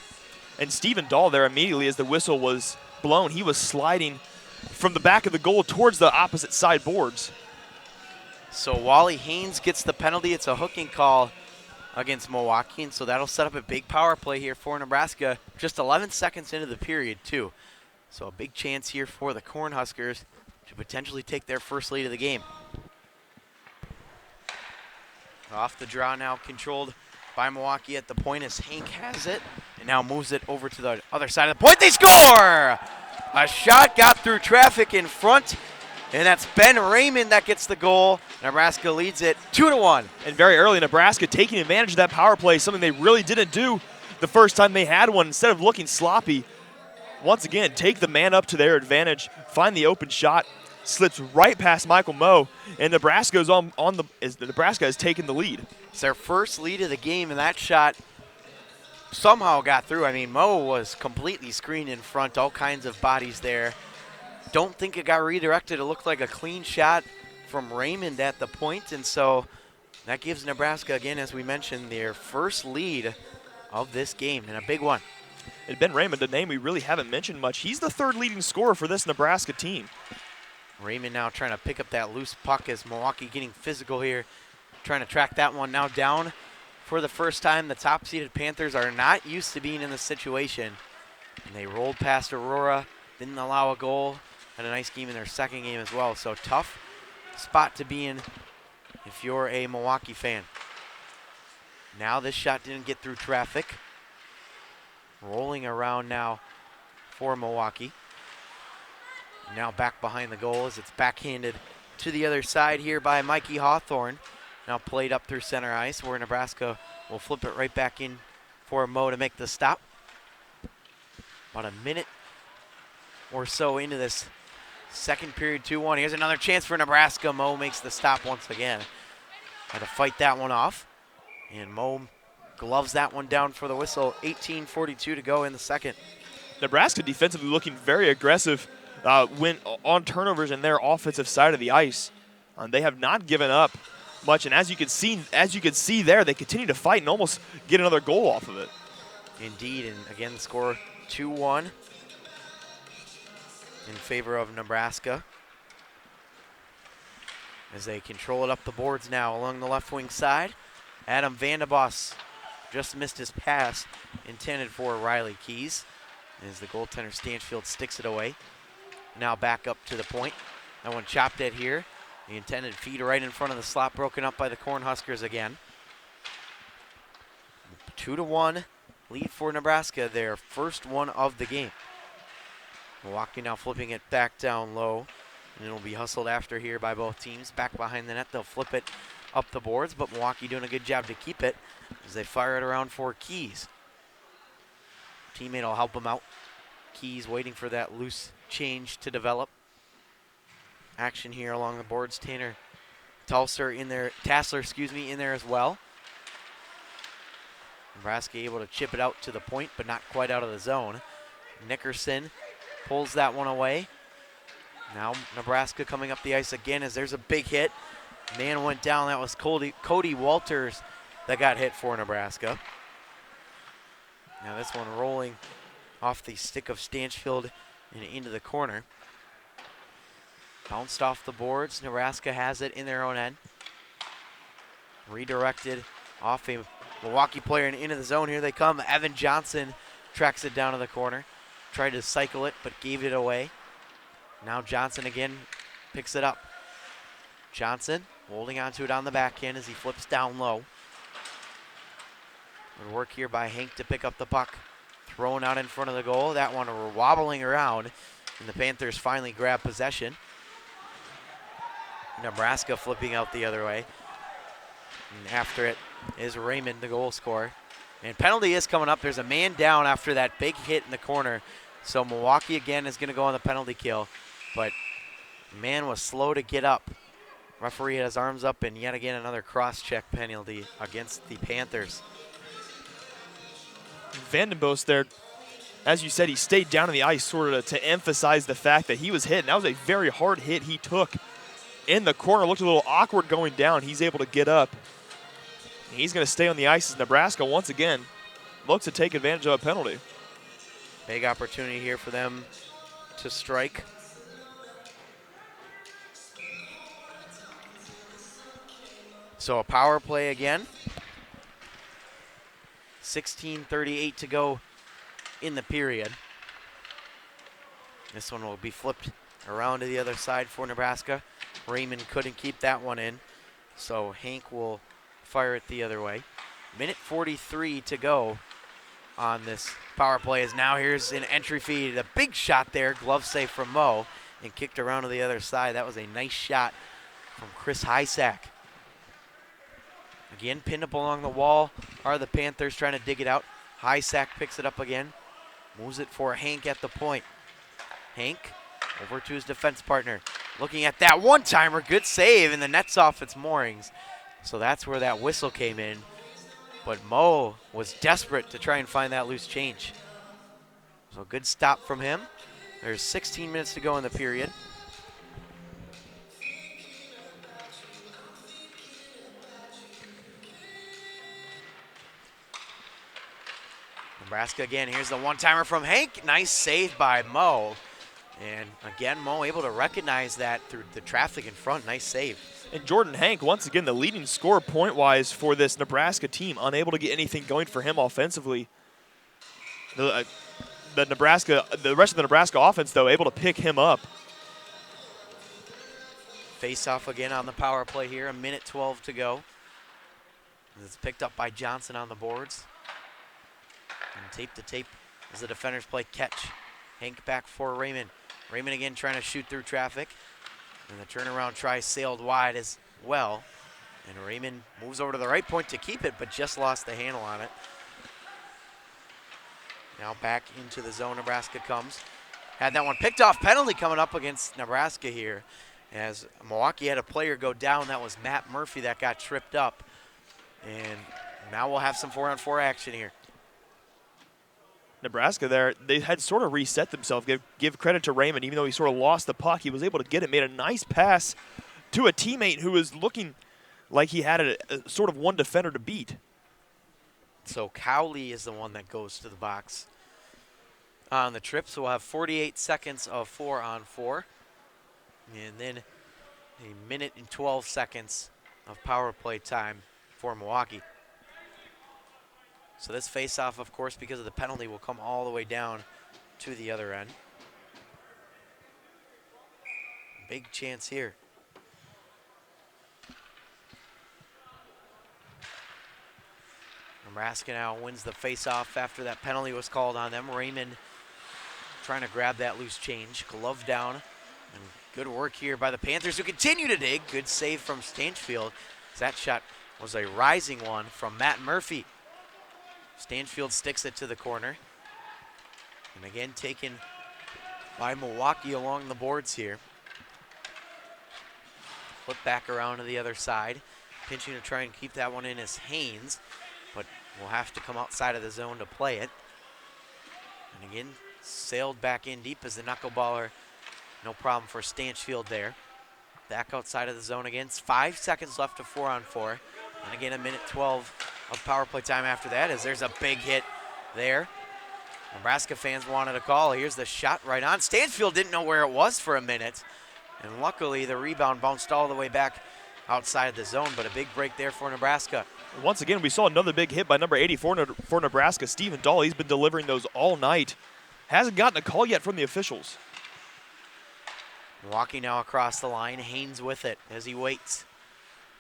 And Stephen Dahl there immediately as the whistle was blown, he was sliding from the back of the goal towards the opposite side boards. So Wally Haynes gets the penalty. It's a hooking call against Milwaukee, and so that'll set up a big power play here for Nebraska. Just 11 seconds into the period, too. So a big chance here for the Cornhuskers to potentially take their first lead of the game. Off the draw now, controlled by Milwaukee at the point as Hank has it, and now moves it over to the other side of the point. They score! A shot got through traffic in front, and that's Ben Raymond that gets the goal. Nebraska leads it 2-1. And very early, Nebraska taking advantage of that power play, something they really didn't do the first time they had one. Instead of looking sloppy, once again, take the man up to their advantage, find the open shot, slips right past Michael Moe, and Nebraska has taken the lead. It's their first lead of the game, and that shot somehow got through. I mean, Moe was completely screened in front, all kinds of bodies there. Don't think it got redirected. It looked like a clean shot from Raymond at the point, and so that gives Nebraska, again, as we mentioned, their first lead of this game, and a big one. And Ben Raymond, a name we really haven't mentioned much, he's the third leading scorer for this Nebraska team. Raymond now trying to pick up that loose puck as Milwaukee getting physical here, trying to track that one now down for the first time. The top-seeded Panthers are not used to being in this situation, and they rolled past Aurora, didn't allow a goal. Had a nice game in their second game as well. So tough spot to be in if you're a Milwaukee fan. Now this shot didn't get through traffic. Rolling around now for Milwaukee. Now back behind the goal as it's backhanded to the other side here by Mikey Hawthorne. Now played up through center ice where Nebraska will flip it right back in for Moe to make the stop. About a minute or so into this second period, 2-1. Here's another chance for Nebraska. Moe makes the stop once again. Had to fight that one off. And Moe gloves that one down for the whistle. 18:42 to go in the second. Nebraska defensively looking very aggressive when on turnovers in their offensive side of the ice. They have not given up much, and as you can see there, they continue to fight and almost get another goal off of it. Indeed, and again the score 2-1. In favor of Nebraska as they control it up the boards now along the left wing side. Adam Vandebos just missed his pass intended for Riley Keys as the goaltender Stanchfield sticks it away. Now back up to the point. That one chopped at here. The intended feed right in front of the slot, broken up by the Cornhuskers again. 2-1 lead for Nebraska, their first one of the game. Milwaukee now flipping it back down low, and it'll be hustled after here by both teams. Back behind the net, they'll flip it up the boards, but Milwaukee doing a good job to keep it as they fire it around for Keys. Teammate will help him out. Keys waiting for that loose change to develop. Action here along the boards. Tanner Tassler in there as well. Nebraska able to chip it out to the point, but not quite out of the zone. Nickerson pulls that one away. Now Nebraska coming up the ice again as there's a big hit. Man went down. That was Cody Walters that got hit for Nebraska. Now this one rolling off the stick of Stanchfield and into the corner. Bounced off the boards. Nebraska has it in their own end. Redirected off a Milwaukee player and into the zone. Here they come. Evan Johnson tracks it down to the corner. Tried to cycle it, but gave it away. Now Johnson again picks it up. Johnson holding onto it on the backhand as he flips down low. Good work here by Hank to pick up the puck thrown out in front of the goal. That one wobbling around, and the Panthers finally grab possession. Nebraska flipping out the other way. And after it is Raymond, the goal scorer. And penalty is coming up. There's a man down after that big hit in the corner. So Milwaukee again is going to go on the penalty kill. But man was slow to get up. Referee had his arms up, and yet again another cross-check penalty against the Panthers. Vandenbos there, as you said, he stayed down on the ice sort of to emphasize the fact that he was hit. And that was a very hard hit he took in the corner. Looked a little awkward going down. He's able to get up. He's going to stay on the ice as Nebraska once again looks to take advantage of a penalty. Big opportunity here for them to strike. So a power play again. 16:38 to go in the period. This one will be flipped around to the other side for Nebraska. Raymond couldn't keep that one in, so Hank will fire it the other way. Minute 43 to go on this power play. Is now here's an entry feed. A big shot there, glove save from Mo, and kicked around to the other side. That was a nice shot from Chris Hysack. Again, pinned up along the wall are the Panthers trying to dig it out. Hysack picks it up again, moves it for Hank at the point. Hank over to his defense partner. Looking at that one-timer, good save, and the net's off its moorings. So that's where that whistle came in. But Mo was desperate to try and find that loose change. So good stop from him. There's 16 minutes to go in the period. Nebraska again, here's the one-timer from Hank. Nice save by Mo. And again, Mo able to recognize that through the traffic in front. Nice save. And Jordan Hank, once again, the leading scorer point-wise for this Nebraska team, unable to get anything going for him offensively. The rest of the Nebraska offense, though, able to pick him up. Face-off again on the power play here. 1:12 to go. It's picked up by Johnson on the boards. And tape to tape as the defenders play catch. Hank back for Raymond. Raymond again trying to shoot through traffic. And the turnaround try sailed wide as well. And Raymond moves over to the right point to keep it, but just lost the handle on it. Now back into the zone, Nebraska comes. Had that one picked off. Penalty coming up against Nebraska here. As Milwaukee had a player go down, that was Matt Murphy that got tripped up. And now we'll have some 4-on-4 action here. Nebraska there, they had sort of reset themselves. Give credit to Raymond, even though he sort of lost the puck. He was able to get it, made a nice pass to a teammate who was looking like he had a sort of one defender to beat. So Cowley is the one that goes to the box on the trip. So we'll have 48 seconds of 4-on-4. And then 1:12 of power play time for Milwaukee. So this face-off, of course, because of the penalty, will come all the way down to the other end. Big chance here. Nebraska now wins the face-off after that penalty was called on them. Raymond trying to grab that loose change. Glove down. And good work here by the Panthers, who continue to dig. Good save from Stanchfield. That shot was a rising one from Matt Murphy. Stanchfield sticks it to the corner. And again, taken by Milwaukee along the boards here. Flip back around to the other side. Pinching to try and keep that one in is Haynes, but will have to come outside of the zone to play it. And again, sailed back in deep as the knuckleballer. No problem for Stanchfield there. Back outside of the zone again. 5 seconds left of 4-on-4. And again, 1:12 of power play time after that, as there's a big hit there. Nebraska fans wanted a call. Here's the shot right on. Stanchfield didn't know where it was for a minute. And luckily, the rebound bounced all the way back outside of the zone, but a big break there for Nebraska. Once again, we saw another big hit by number 84 for Nebraska, Stephen Dahl. He's been delivering those all night. Hasn't gotten a call yet from the officials. Milwaukee now across the line. Haynes with it as he waits.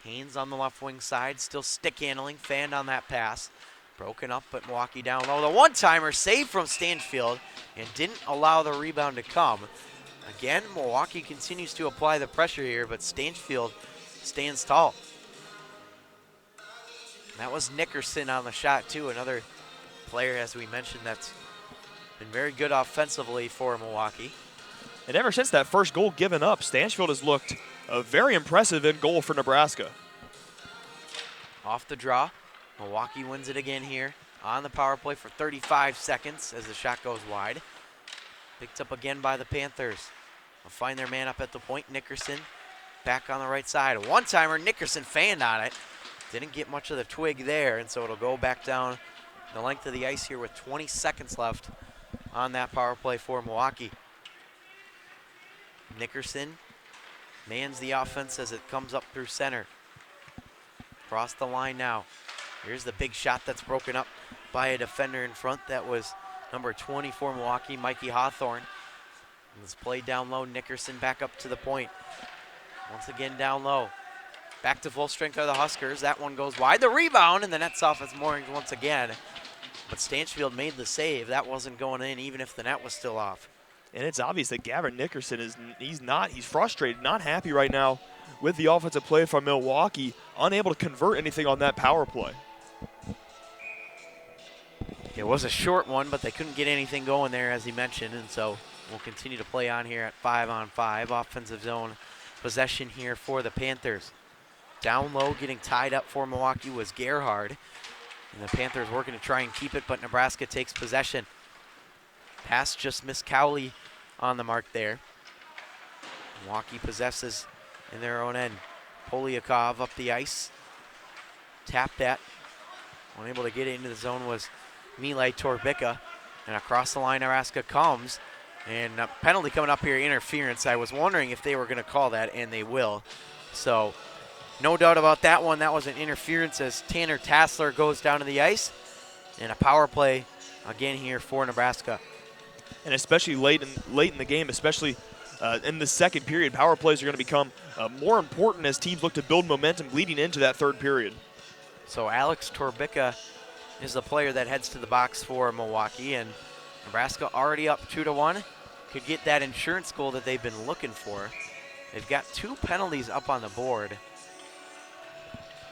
Haynes on the left wing side, still stick handling, fanned on that pass. Broken up, but Milwaukee down low. The one-timer saved from Stanfield and didn't allow the rebound to come. Again, Milwaukee continues to apply the pressure here, but Stanfield stands tall. And that was Nickerson on the shot, too. Another player, as we mentioned, that's been very good offensively for Milwaukee. And ever since that first goal given up, Stanfield has looked very impressive in goal for Nebraska. Off the draw, Milwaukee wins it again here on the power play for 35 seconds as the shot goes wide. Picked up again by the Panthers. They'll find their man up at the point. Nickerson back on the right side. A one-timer, Nickerson fanned on it. Didn't get much of the twig there, and so it'll go back down the length of the ice here with 20 seconds left on that power play for Milwaukee. Nickerson mans the offense as it comes up through center. Across the line now. Here's the big shot that's broken up by a defender in front. That was number 20 for Milwaukee, Mikey Hawthorne. And it's played down low. Nickerson back up to the point. Once again down low. Back to full strength are the Huskers. That one goes wide. The rebound, and the net's off its moorings once again. But Stanfield made the save. That wasn't going in even if the net was still off. And it's obvious that Gavin Nickerson he's frustrated, not happy right now with the offensive play from Milwaukee, unable to convert anything on that power play. It was a short one, but they couldn't get anything going there, as he mentioned, and so we'll continue to play on here at 5-on-5. Offensive zone possession here for the Panthers. Down low, getting tied up for Milwaukee was Gerhard, and the Panthers working to try and keep it, but Nebraska takes possession. Pass just missed Cowley on the mark there. Milwaukee possesses in their own end. Polyakov up the ice. Tapped that. Unable to get it into the zone was Milej Torbica. And across the line, Nebraska comes. And a penalty coming up here, interference. I was wondering if they were going to call that, and they will. So no doubt about that one. That was an interference as Tanner Tassler goes down to the ice. And a power play again here for Nebraska. And especially late in the game, especially in the second period, power plays are going to become more important as teams look to build momentum leading into that third period. So Alex Torbica is the player that heads to the box for Milwaukee, and Nebraska already up 2-1. Could get that insurance goal that they've been looking for. They've got 2 penalties up on the board,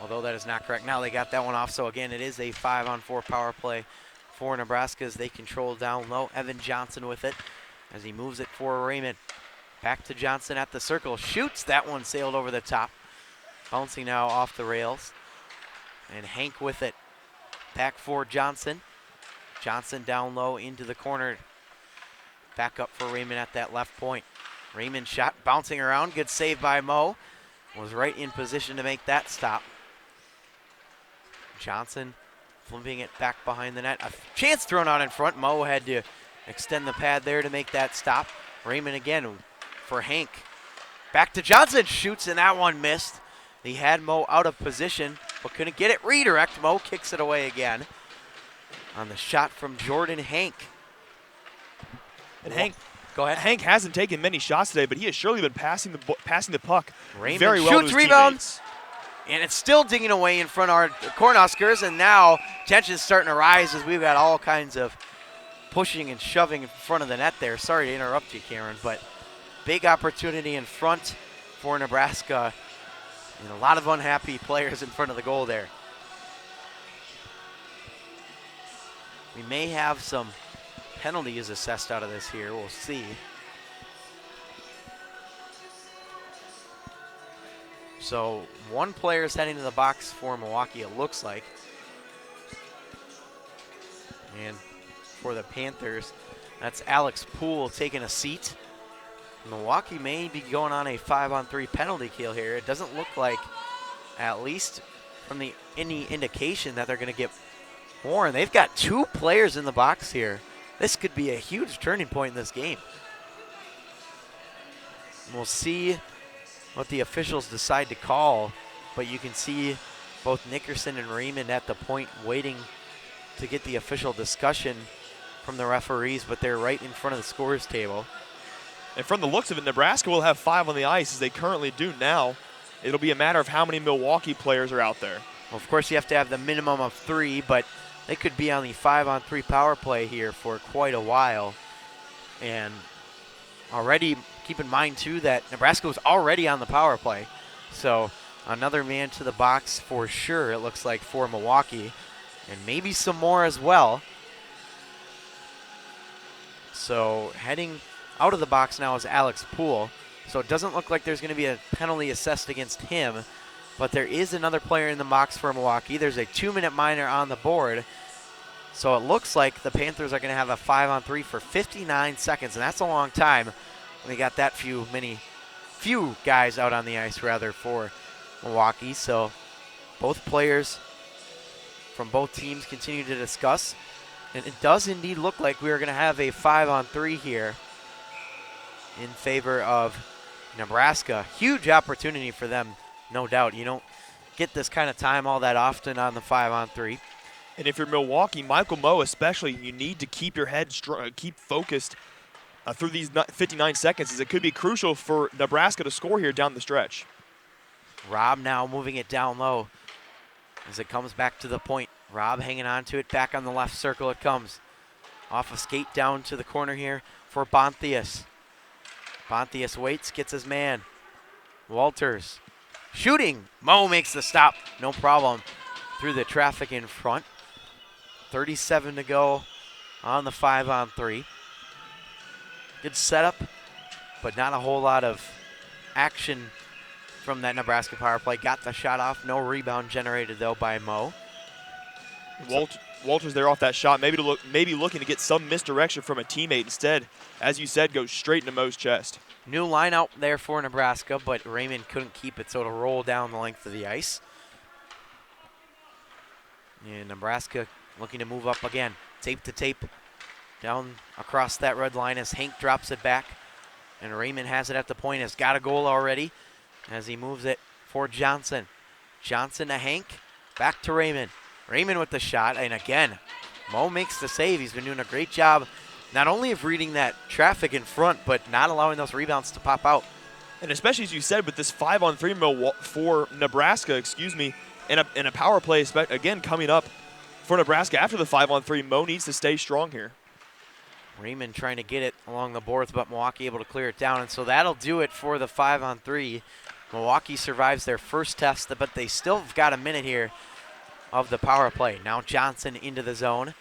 although that is not correct. Now they got that one off, so again, it is a 5-on-4 power play for Nebraska as they control down low. Evan Johnson with it as he moves it for Raymond. Back to Johnson at the circle. Shoots. That one sailed over the top. Bouncing now off the rails. And Hank with it. Back for Johnson. Johnson down low into the corner. Back up for Raymond at that left point. Raymond shot bouncing around. Good save by Mo. Was right in position to make that stop. Johnson flipping it back behind the net. A chance thrown out in front. Mo had to extend the pad there to make that stop. Raymond again for Hank. Back to Johnson. Shoots, and that one missed. He had Mo out of position, but couldn't get it. Redirect. Mo kicks it away again on the shot from Jordan Hank. And Hank, go ahead. Hank hasn't taken many shots today, but he has surely been passing the puck Raymond very well shoots, to his rebound. teammates. And it's still digging away in front of our Cornhuskers, and now tension's starting to rise as we've got all kinds of pushing and shoving in front of the net there. Sorry to interrupt you, Cameron, but big opportunity in front for Nebraska, and a lot of unhappy players in front of the goal there. We may have some penalties assessed out of this here. We'll see. So one player is heading to the box for Milwaukee, it looks like. And for the Panthers, that's Alex Poole taking a seat. Milwaukee may be going on a 5-on-3 penalty kill here. It doesn't look like, at least from any indication, that they're going to get more. And they've got 2 players in the box here. This could be a huge turning point in this game. And we'll see what the officials decide to call, but you can see both Nickerson and Raymond at the point waiting to get the official discussion from the referees, but they're right in front of the scores table. And from the looks of it, Nebraska will have 5 on the ice as they currently do now. It'll be a matter of how many Milwaukee players are out there. Well, of course, you have to have the minimum of 3, but they could be on the 5-on-3 power play here for quite a while. And already keep in mind, too, that Nebraska was already on the power play. So another man to the box for sure, it looks like, for Milwaukee. And maybe some more as well. So heading out of the box now is Alex Poole. So it doesn't look like there's going to be a penalty assessed against him. But there is another player in the box for Milwaukee. There's a 2-minute minor on the board. So it looks like the Panthers are going to have a 5-on-3 for 59 seconds. And that's a long time. They got that few guys out on the ice, rather, for Milwaukee. So both players from both teams continue to discuss. And it does indeed look like we are going to have a 5-on-3 here in favor of Nebraska. Huge opportunity for them, no doubt. You don't get this kind of time all that often on the 5-on-3. And if you're Milwaukee, Michael Moe especially, you need to keep your head keep focused through these 59 seconds, as it could be crucial for Nebraska to score here down the stretch. Rob now moving it down low as it comes back to the point. Rob hanging on to it, back on the left circle it comes. Off a skate down to the corner here for Bonthius. Bonthius waits, gets his man. Walters shooting. Moe makes the stop, no problem, through the traffic in front. 37 to go on the 5-on-3. Good setup, but not a whole lot of action from that Nebraska power play. Got the shot off, no rebound generated though by Moe. Walters there off that shot, maybe looking to get some misdirection from a teammate. Instead, as you said, goes straight into Moe's chest. New line out there for Nebraska, but Raymond couldn't keep it, so it'll roll down the length of the ice. And Nebraska looking to move up again. Tape to tape down across that red line as Hank drops it back. And Raymond has it at the point, has got a goal already as he moves it for Johnson. Johnson to Hank, back to Raymond. Raymond with the shot, and again, Moe makes the save. He's been doing a great job not only of reading that traffic in front, but not allowing those rebounds to pop out. And especially, as you said, with this 5-on-3 for Nebraska, in a power play, again, coming up for Nebraska after the 5-on-3, Moe needs to stay strong here. Raymond trying to get it along the boards, but Milwaukee able to clear it down, and so that'll do it for the 5-on-3. Milwaukee survives their first test, but they still have got a minute here of the power play. Now Johnson into the zone.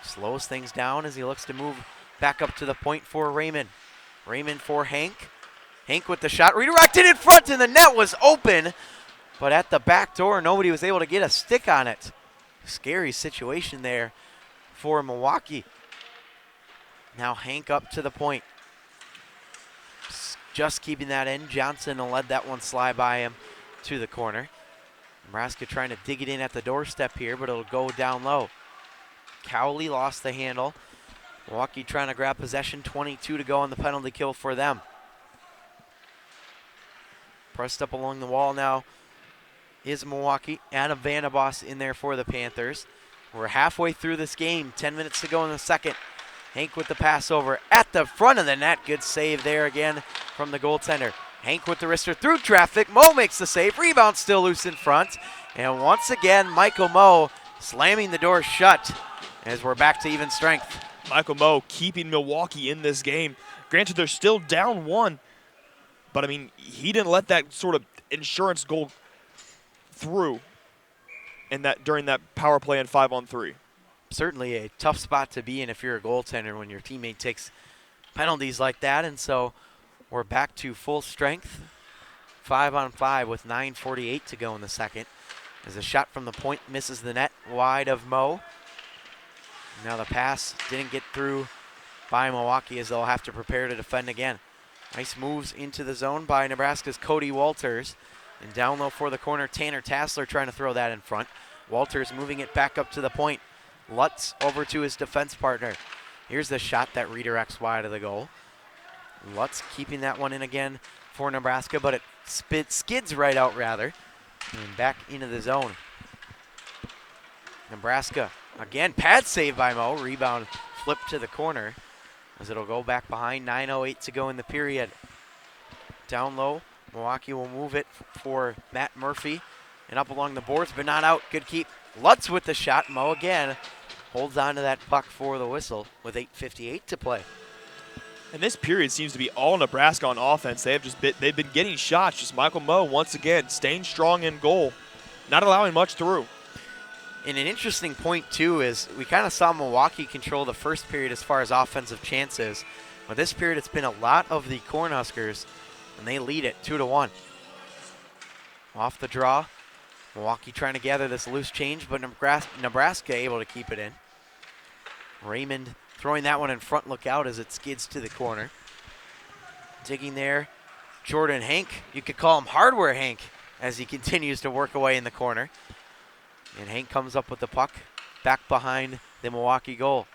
Slows things down as he looks to move back up to the point for Raymond. Raymond for Hank. Hank with the shot, redirected in front, and the net was open. But at the back door, nobody was able to get a stick on it. Scary situation there for Milwaukee. Now Hank up to the point. Just keeping that in. Johnson will let that one slide by him to the corner. Nebraska trying to dig it in at the doorstep here, but it'll go down low. Cowley lost the handle. Milwaukee trying to grab possession. 22 to go on the penalty kill for them. Pressed up along the wall now is Milwaukee. Adam Vandeboss in there for the Panthers. We're halfway through this game. 10 minutes to go in the second. Hank with the pass over at the front of the net. Good save there again from the goaltender. Hank with the wrister through traffic. Moe makes the save. Rebound still loose in front. And once again, Michael Moe slamming the door shut as we're back to even strength. Michael Moe keeping Milwaukee in this game. Granted, they're still down one, but I mean, he didn't let that sort of insurance goal through during that power play and 5-on-3. Certainly a tough spot to be in if you're a goaltender when your teammate takes penalties like that. And so we're back to full strength. 5-on-5 with 9:48 to go in the second. As a shot from the point misses the net wide of Moe. Now the pass didn't get through by Milwaukee as they'll have to prepare to defend again. Nice moves into the zone by Nebraska's Cody Walters. And down low for the corner, Tanner Tassler trying to throw that in front. Walters moving it back up to the point. Lutz over to his defense partner. Here's the shot that redirects wide of the goal. Lutz keeping that one in again for Nebraska, but it skids right out rather. And back into the zone. Nebraska, again, pad save by Moe. Rebound flipped to the corner as it'll go back behind. 9:08 to go in the period. Down low, Milwaukee will move it for Matt Murphy. and up along the boards, but not out. Good keep. Lutz with the shot. Mo again holds on to that puck for the whistle with 8:58 to play. And this period seems to be all Nebraska on offense. They've been getting shots. Just Michael Mo once again staying strong in goal, not allowing much through. And an interesting point too is we kind of saw Milwaukee control the first period as far as offensive chances. But this period it's been a lot of the Cornhuskers, and they lead it 2-1. Off the draw, Milwaukee trying to gather this loose change, but Nebraska able to keep it in. Raymond throwing that one in front, look out as it skids to the corner. Digging there, Jordan Hank, you could call him Hardware Hank, as he continues to work away in the corner. And Hank comes up with the puck back behind the Milwaukee goal.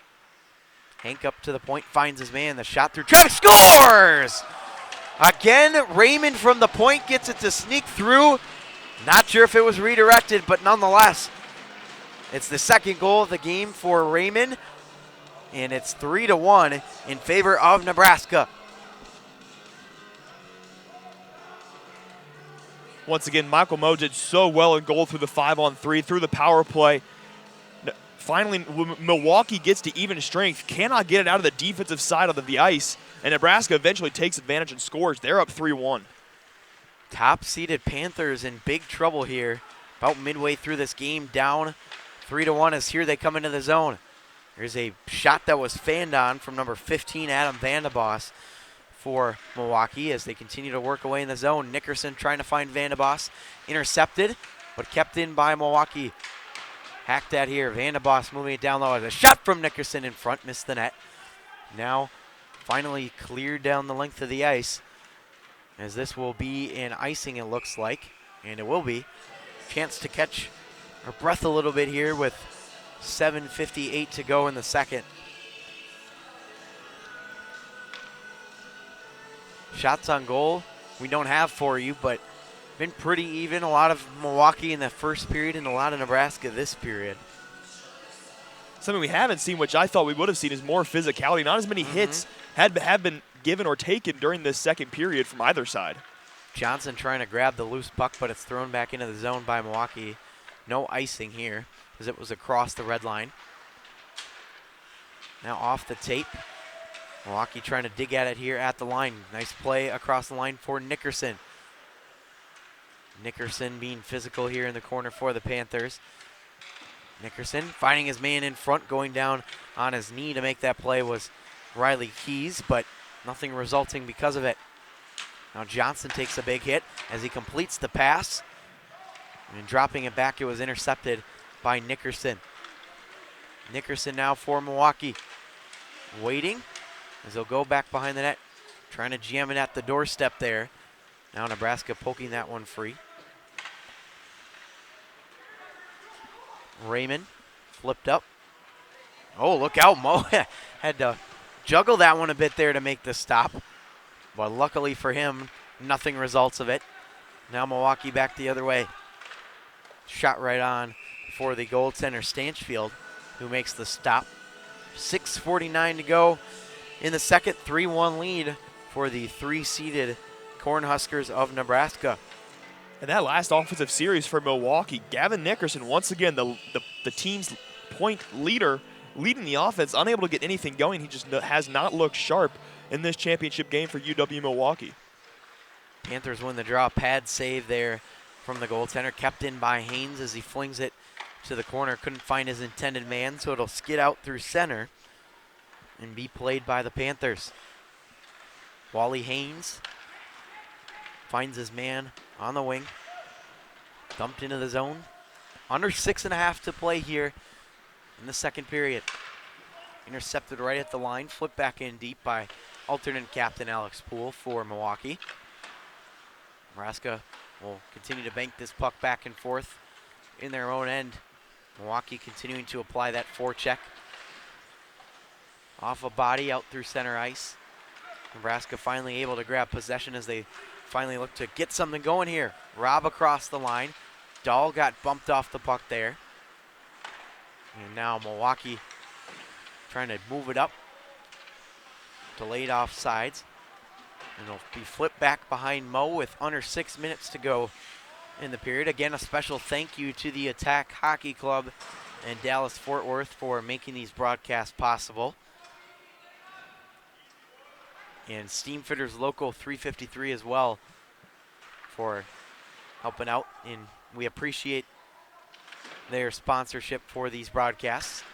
Hank up to the point, finds his man, the shot through traffic, scores! Again, Raymond from the point gets it to sneak through. Not sure if it was redirected, but nonetheless, it's the second goal of the game for Raymond. And it's 3-1 in favor of Nebraska. Once again, Michael Mo did so well in goal through the 5-on-3, through the power play. Finally, Milwaukee gets to even strength, cannot get it out of the defensive side of the ice, and Nebraska eventually takes advantage and scores. They're up 3-1. Top-seeded Panthers in big trouble here. About midway through this game, down 3-1 as here they come into the zone. There's a shot that was fanned on from number 15, Adam Vandeboss, for Milwaukee as they continue to work away in the zone. Nickerson trying to find Vandeboss. Intercepted, but kept in by Milwaukee. Hacked at here. Vandeboss moving it down low. A shot from Nickerson in front, missed the net. Now finally cleared down the length of the ice, as this will be an icing, it looks like, and it will be. Chance to catch our breath a little bit here with 7:58 to go in the second. Shots on goal we don't have for you, but been pretty even. A lot of Milwaukee in the first period and a lot of Nebraska this period. Something we haven't seen, which I thought we would have seen, is more physicality. Not as many hits have been given or taken during this second period from either side. Johnson trying to grab the loose puck, but it's thrown back into the zone by Milwaukee. No icing here, as it was across the red line. Now off the tape. Milwaukee trying to dig at it here at the line. Nice play across the line for Nickerson. Nickerson being physical here in the corner for the Panthers. Nickerson finding his man in front, going down on his knee to make that play was Riley Keys, but nothing resulting because of it. Now Johnson takes a big hit as he completes the pass. And dropping it back, it was intercepted by Nickerson. Nickerson now for Milwaukee. Waiting as he'll go back behind the net, trying to jam it at the doorstep there. Now Nebraska poking that one free. Raymond flipped up. Oh, look out, Mo had to juggle that one a bit there to make the stop. But luckily for him, nothing results of it. Now Milwaukee back the other way. Shot right on for the goaltender Stanchfield, who makes the stop. 6:49 to go in the second, 3-1 lead for the 3-seeded Cornhuskers of Nebraska. And that last offensive series for Milwaukee, Gavin Nickerson, once again, the team's point leader, leading the offense, unable to get anything going. He just has not looked sharp in this championship game for UW-Milwaukee. Panthers win the draw. Pad save there from the goaltender, kept in by Haynes as he flings it to the corner. Couldn't find his intended man, so it'll skid out through center and be played by the Panthers. Wally Haynes finds his man on the wing, dumped into the zone. Under 6.5 to play here in the second period. Intercepted right at the line, flipped back in deep by alternate captain Alex Poole for Milwaukee. Nebraska will continue to bank this puck back and forth in their own end. Milwaukee continuing to apply that forecheck. Off a body out through center ice. Nebraska finally able to grab possession as they finally look to get something going here. Rob across the line. Dahl got bumped off the puck there. And now Milwaukee trying to move it up. Delayed off sides. And it'll be flipped back behind Mo with under 6 minutes to go in the period. Again, a special thank you to the Attack Hockey Club in Dallas-Fort Worth for making these broadcasts possible. And Steamfitters Local 353 as well for helping out. And we appreciate their sponsorship for these broadcasts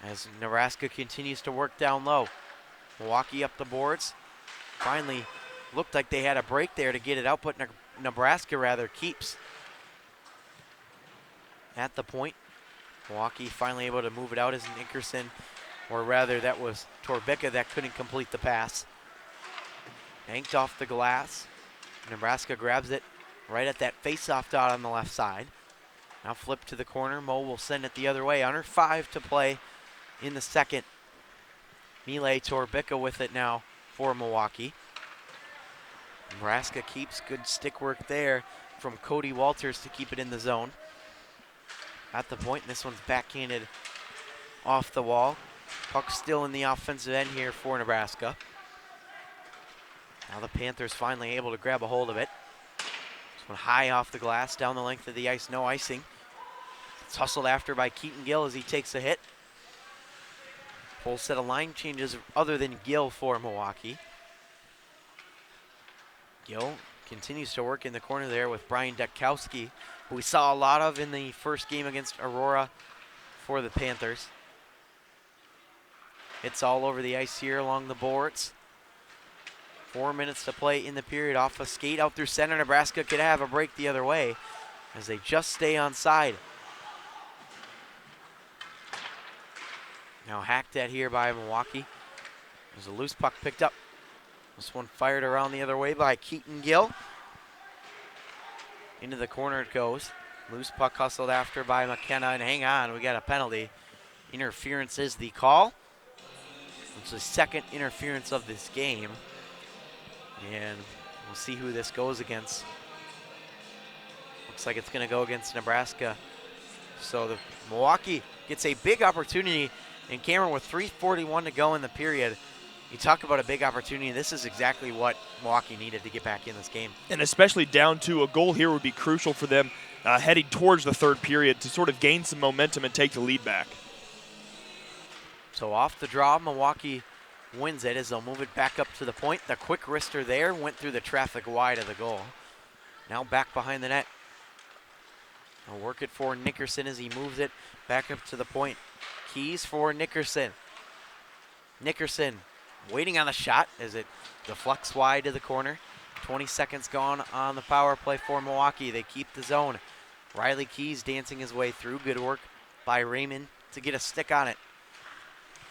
as Nebraska continues to work down low. Milwaukee up the boards. Finally looked like they had a break there to get it out, but Nebraska rather keeps at the point. Milwaukee finally able to move it out as Nickerson, or rather that was Torbica that couldn't complete the pass. Yanked off the glass. Nebraska grabs it right at that face-off dot on the left side. Now flip to the corner. Mo will send it the other way. Under 5 to play in the second. Mile Torbica with it now for Milwaukee. Nebraska keeps good stick work there from Cody Walters to keep it in the zone. At the point, and this one's backhanded off the wall. Puck still in the offensive end here for Nebraska. Now the Panthers finally able to grab a hold of it. This one high off the glass, down the length of the ice, no icing. It's hustled after by Keaton Gill as he takes a hit. Full set of line changes other than Gill for Milwaukee. Gill continues to work in the corner there with Brian Detkowski, who we saw a lot of in the first game against Aurora for the Panthers. It's all over the ice here along the boards. 4 minutes to play in the period. Off a skate out through center. Nebraska could have a break the other way as they just stay on side. Now hacked at here by Milwaukee. There's a loose puck picked up. This one fired around the other way by Keaton Gill. Into the corner it goes. Loose puck hustled after by McKenna, and hang on, we got a penalty. Interference is the call. It's the second interference of this game. And we'll see who this goes against. Looks like it's going to go against Nebraska. So the Milwaukee gets a big opportunity. And Cameron, with 3:41 to go in the period, you talk about a big opportunity. This is exactly what Milwaukee needed to get back in this game. And especially down to a goal here would be crucial for them heading towards the third period to sort of gain some momentum and take the lead back. So off the draw, Milwaukee wins it as they'll move it back up to the point. The quick wrister there went through the traffic wide of the goal. Now back behind the net. They'll work it for Nickerson as he moves it back up to the point. Keys for Nickerson. Nickerson waiting on the shot as it deflects wide to the corner. 20 seconds gone on the power play for Milwaukee. They keep the zone. Riley Keys dancing his way through. Good work by Raymond to get a stick on it.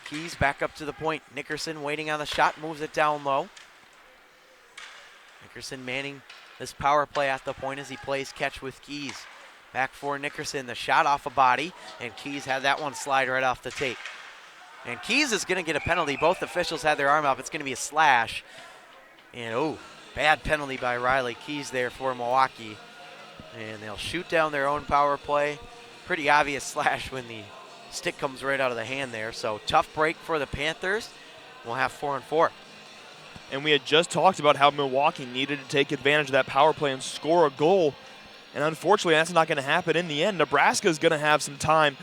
Keys back up to the point. Nickerson waiting on the shot, moves it down low. Nickerson manning this power play at the point as he plays catch with Keys. Back for Nickerson, the shot off a body, and Keys had that one slide right off the tape. And Keys is going to get a penalty. Both officials had their arm up. It's going to be a slash. And, oh, bad penalty by Riley Keys there for Milwaukee. And they'll shoot down their own power play. Pretty obvious slash when the stick comes right out of the hand there. So tough break for the Panthers. We'll have 4-on-4. And we had just talked about how Milwaukee needed to take advantage of that power play and score a goal. And unfortunately, that's not going to happen in the end. Nebraska is going to have some time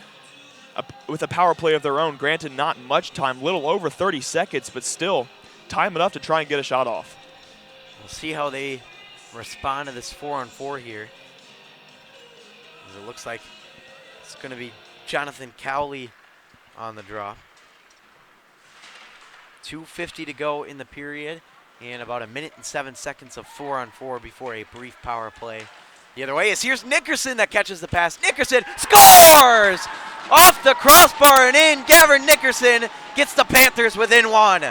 with a power play of their own. Granted, not much time, little over 30 seconds, but still time enough to try and get a shot off. We'll see how they respond to this 4-on-4 here. As it looks like it's going to be Jonathan Cowley on the draw. 2:50 to go in the period, and about 1 minute and 7 seconds of 4-on-4 before a brief power play. The other way is here's Nickerson that catches the pass. Nickerson scores! Off the crossbar and in. Gavin Nickerson gets the Panthers within one.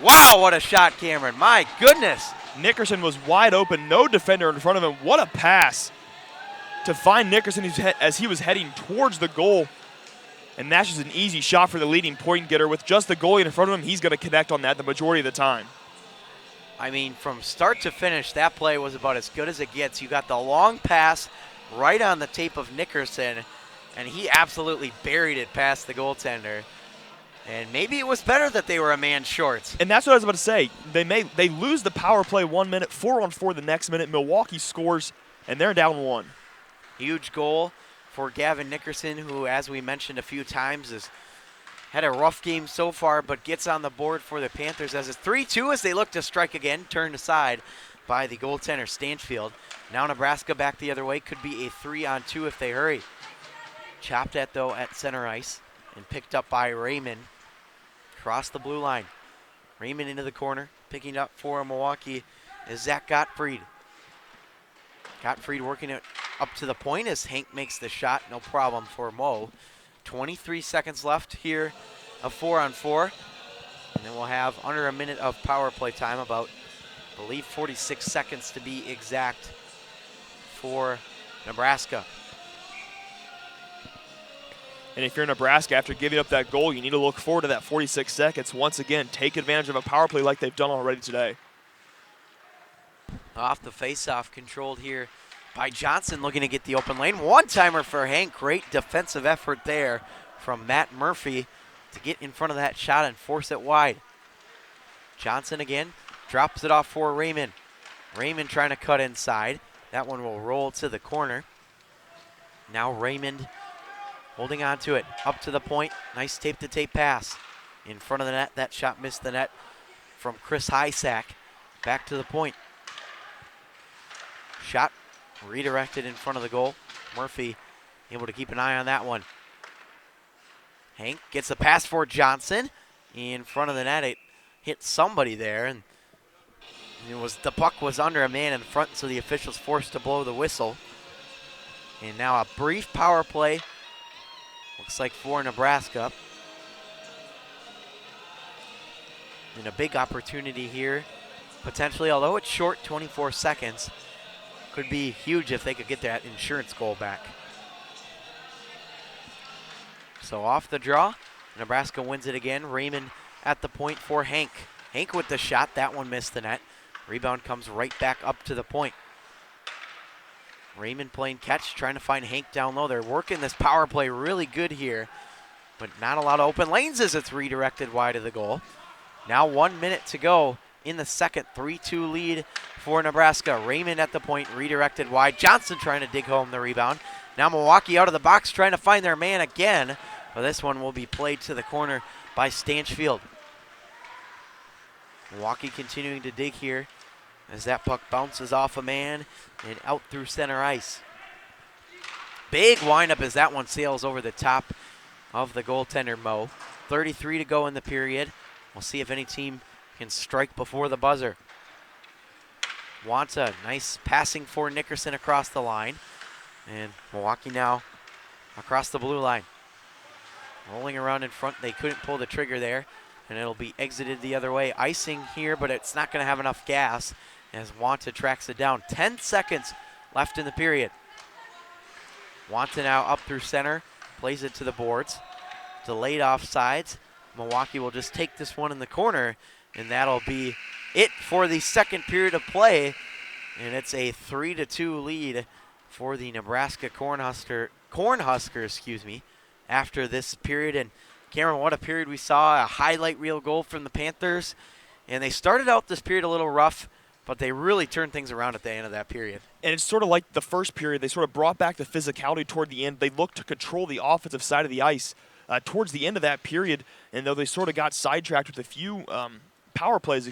Wow, what a shot, Cameron. My goodness. Nickerson was wide open, no defender in front of him. What a pass to find Nickerson as he was heading towards the goal. And that's just an easy shot for the leading point getter. With just the goalie in front of him, he's going to connect on that the majority of the time. I mean, from start to finish, that play was about as good as it gets. You got the long pass right on the tape of Nickerson, and he absolutely buried it past the goaltender. And maybe it was better that they were a man short. And that's what I was about to say. They lose the power play 1 minute, 4-on-4 the next minute. Milwaukee scores, and they're down 1. Huge goal for Gavin Nickerson, who, as we mentioned a few times, has had a rough game so far, but gets on the board for the Panthers as it's 3-2 as they look to strike again, turned aside by the goaltender Stanfield. Now Nebraska back the other way. Could be a 3-on-2 if they hurry. Chopped at, though, at center ice and picked up by Raymond. Across the blue line. Raymond into the corner. Picking up for Milwaukee is Zach Gottfried. Gottfried working it up to the point as Hank makes the shot. No problem for Mo. 23 seconds left here, a 4-on-4. And then we'll have under a minute of power play time, about, I believe, 46 seconds to be exact for Nebraska. And if you're Nebraska, after giving up that goal, you need to look forward to that 46 seconds. Once again, take advantage of a power play like they've done already today. Off the face-off, controlled here by Johnson, looking to get the open lane. One-timer for Hank. Great defensive effort there from Matt Murphy to get in front of that shot and force it wide. Johnson again drops it off for Raymond. Raymond trying to cut inside. That one will roll to the corner. Now Raymond holding on to it, up to the point. Nice tape-to-tape pass in front of the net. That shot missed the net from Chris Hysack. Back to the point. Shot redirected in front of the goal. Murphy able to keep an eye on that one. Hank gets the pass for Johnson in front of the net. It hit somebody there, and the puck was under a man in front, so the officials forced to blow the whistle. And now a brief power play. Looks like for Nebraska. And a big opportunity here, potentially, although it's short, 24 seconds. Could be huge if they could get that insurance goal back. So off the draw, Nebraska wins it again. Raymond at the point for Hank. Hank with the shot, that one missed the net. Rebound comes right back up to the point. Raymond playing catch, trying to find Hank down low. They're working this power play really good here, but not a lot of open lanes as it's redirected wide of the goal. Now 1 minute to go in the second, 3-2 lead for Nebraska. Raymond at the point, redirected wide. Johnson trying to dig home the rebound. Now Milwaukee out of the box trying to find their man again, but this one will be played to the corner by Stanfield. Milwaukee continuing to dig here as that puck bounces off a man and out through center ice. Big windup as that one sails over the top of the goaltender, Mo. 33 to go in the period. We'll see if any team can strike before the buzzer. Wanta, nice passing for Nickerson across the line. And Milwaukee now across the blue line. Rolling around in front, they couldn't pull the trigger there, and it'll be exited the other way. Icing here, but it's not going to have enough gas as Wanta tracks it down. 10 seconds left in the period. Wanta now up through center, plays it to the boards. Delayed offsides. Milwaukee will just take this one in the corner, and that'll be it for the second period of play. And it's a 3-2 lead for the Nebraska Cornhuskers, after this period. And Cameron, what a period we saw. A highlight reel goal from the Panthers. And they started out this period a little rough, but they really turned things around at the end of that period. And it's sort of like the first period. They sort of brought back the physicality toward the end. They looked to control the offensive side of the ice towards the end of that period. And though they sort of got sidetracked with a few power plays,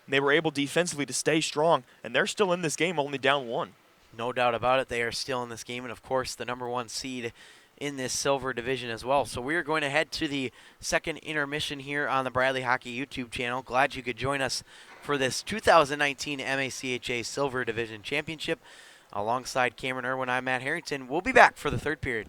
they were able defensively to stay strong. And they're still in this game, only down 1. No doubt about it. They are still in this game. And, of course, the number 1 seed in this silver division as well. So we are going to head to the second intermission here on the Bradley Hockey YouTube channel. Glad you could join us for this 2019 MACHA Silver Division Championship. Alongside Cameron Irwin, I'm Matt Harrington. We'll be back for the third period.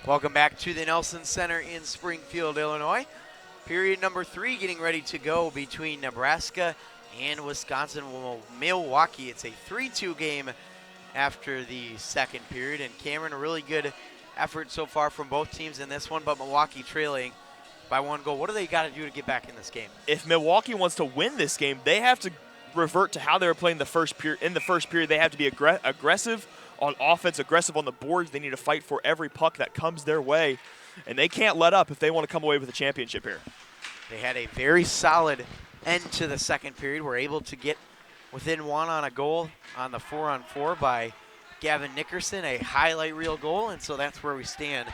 Welcome back to the Nelson Center in Springfield, Illinois. Period number 3 getting ready to go between Nebraska and Wisconsin Milwaukee. It's a 3-2 game after the second period. And Cameron, a really good effort so far from both teams in this one, but Milwaukee trailing by 1 goal. What do they got to do to get back in this game? If Milwaukee wants to win this game, they have to revert to how they were playing the first period. In the first period, they have to be aggressive on offense, aggressive on the boards. They need to fight for every puck that comes their way, and they can't let up if they want to come away with a championship here. They had a very solid end to the second period. Were able to get within 1 on a goal on the 4-on-4 by Gavin Nickerson, a highlight reel goal, and so that's where we stand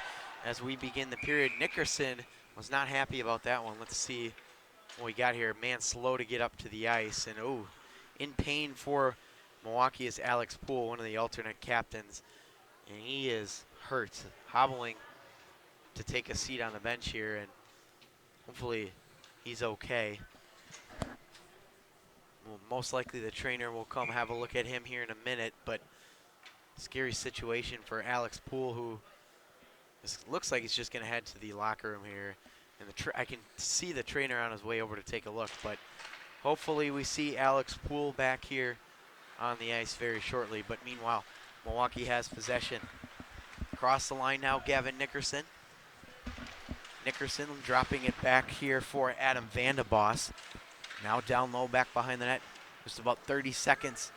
as we begin the period. Nickerson was not happy about that one. Let's see what we got here. Man, slow to get up to the ice, and in pain for Milwaukee is Alex Poole, one of the alternate captains, and he is hurt, hobbling to take a seat on the bench here, and hopefully he's okay. Well, most likely the trainer will come have a look at him here in a minute, but scary situation for Alex Poole, who looks like he's just going to head to the locker room here. And I can see the trainer on his way over to take a look, but hopefully we see Alex Poole back here on the ice very shortly. But meanwhile, Milwaukee has possession. Across the line now, Gavin Nickerson. Nickerson dropping it back here for Adam Vandeboss. Now down low, back behind the net. Just about 30 seconds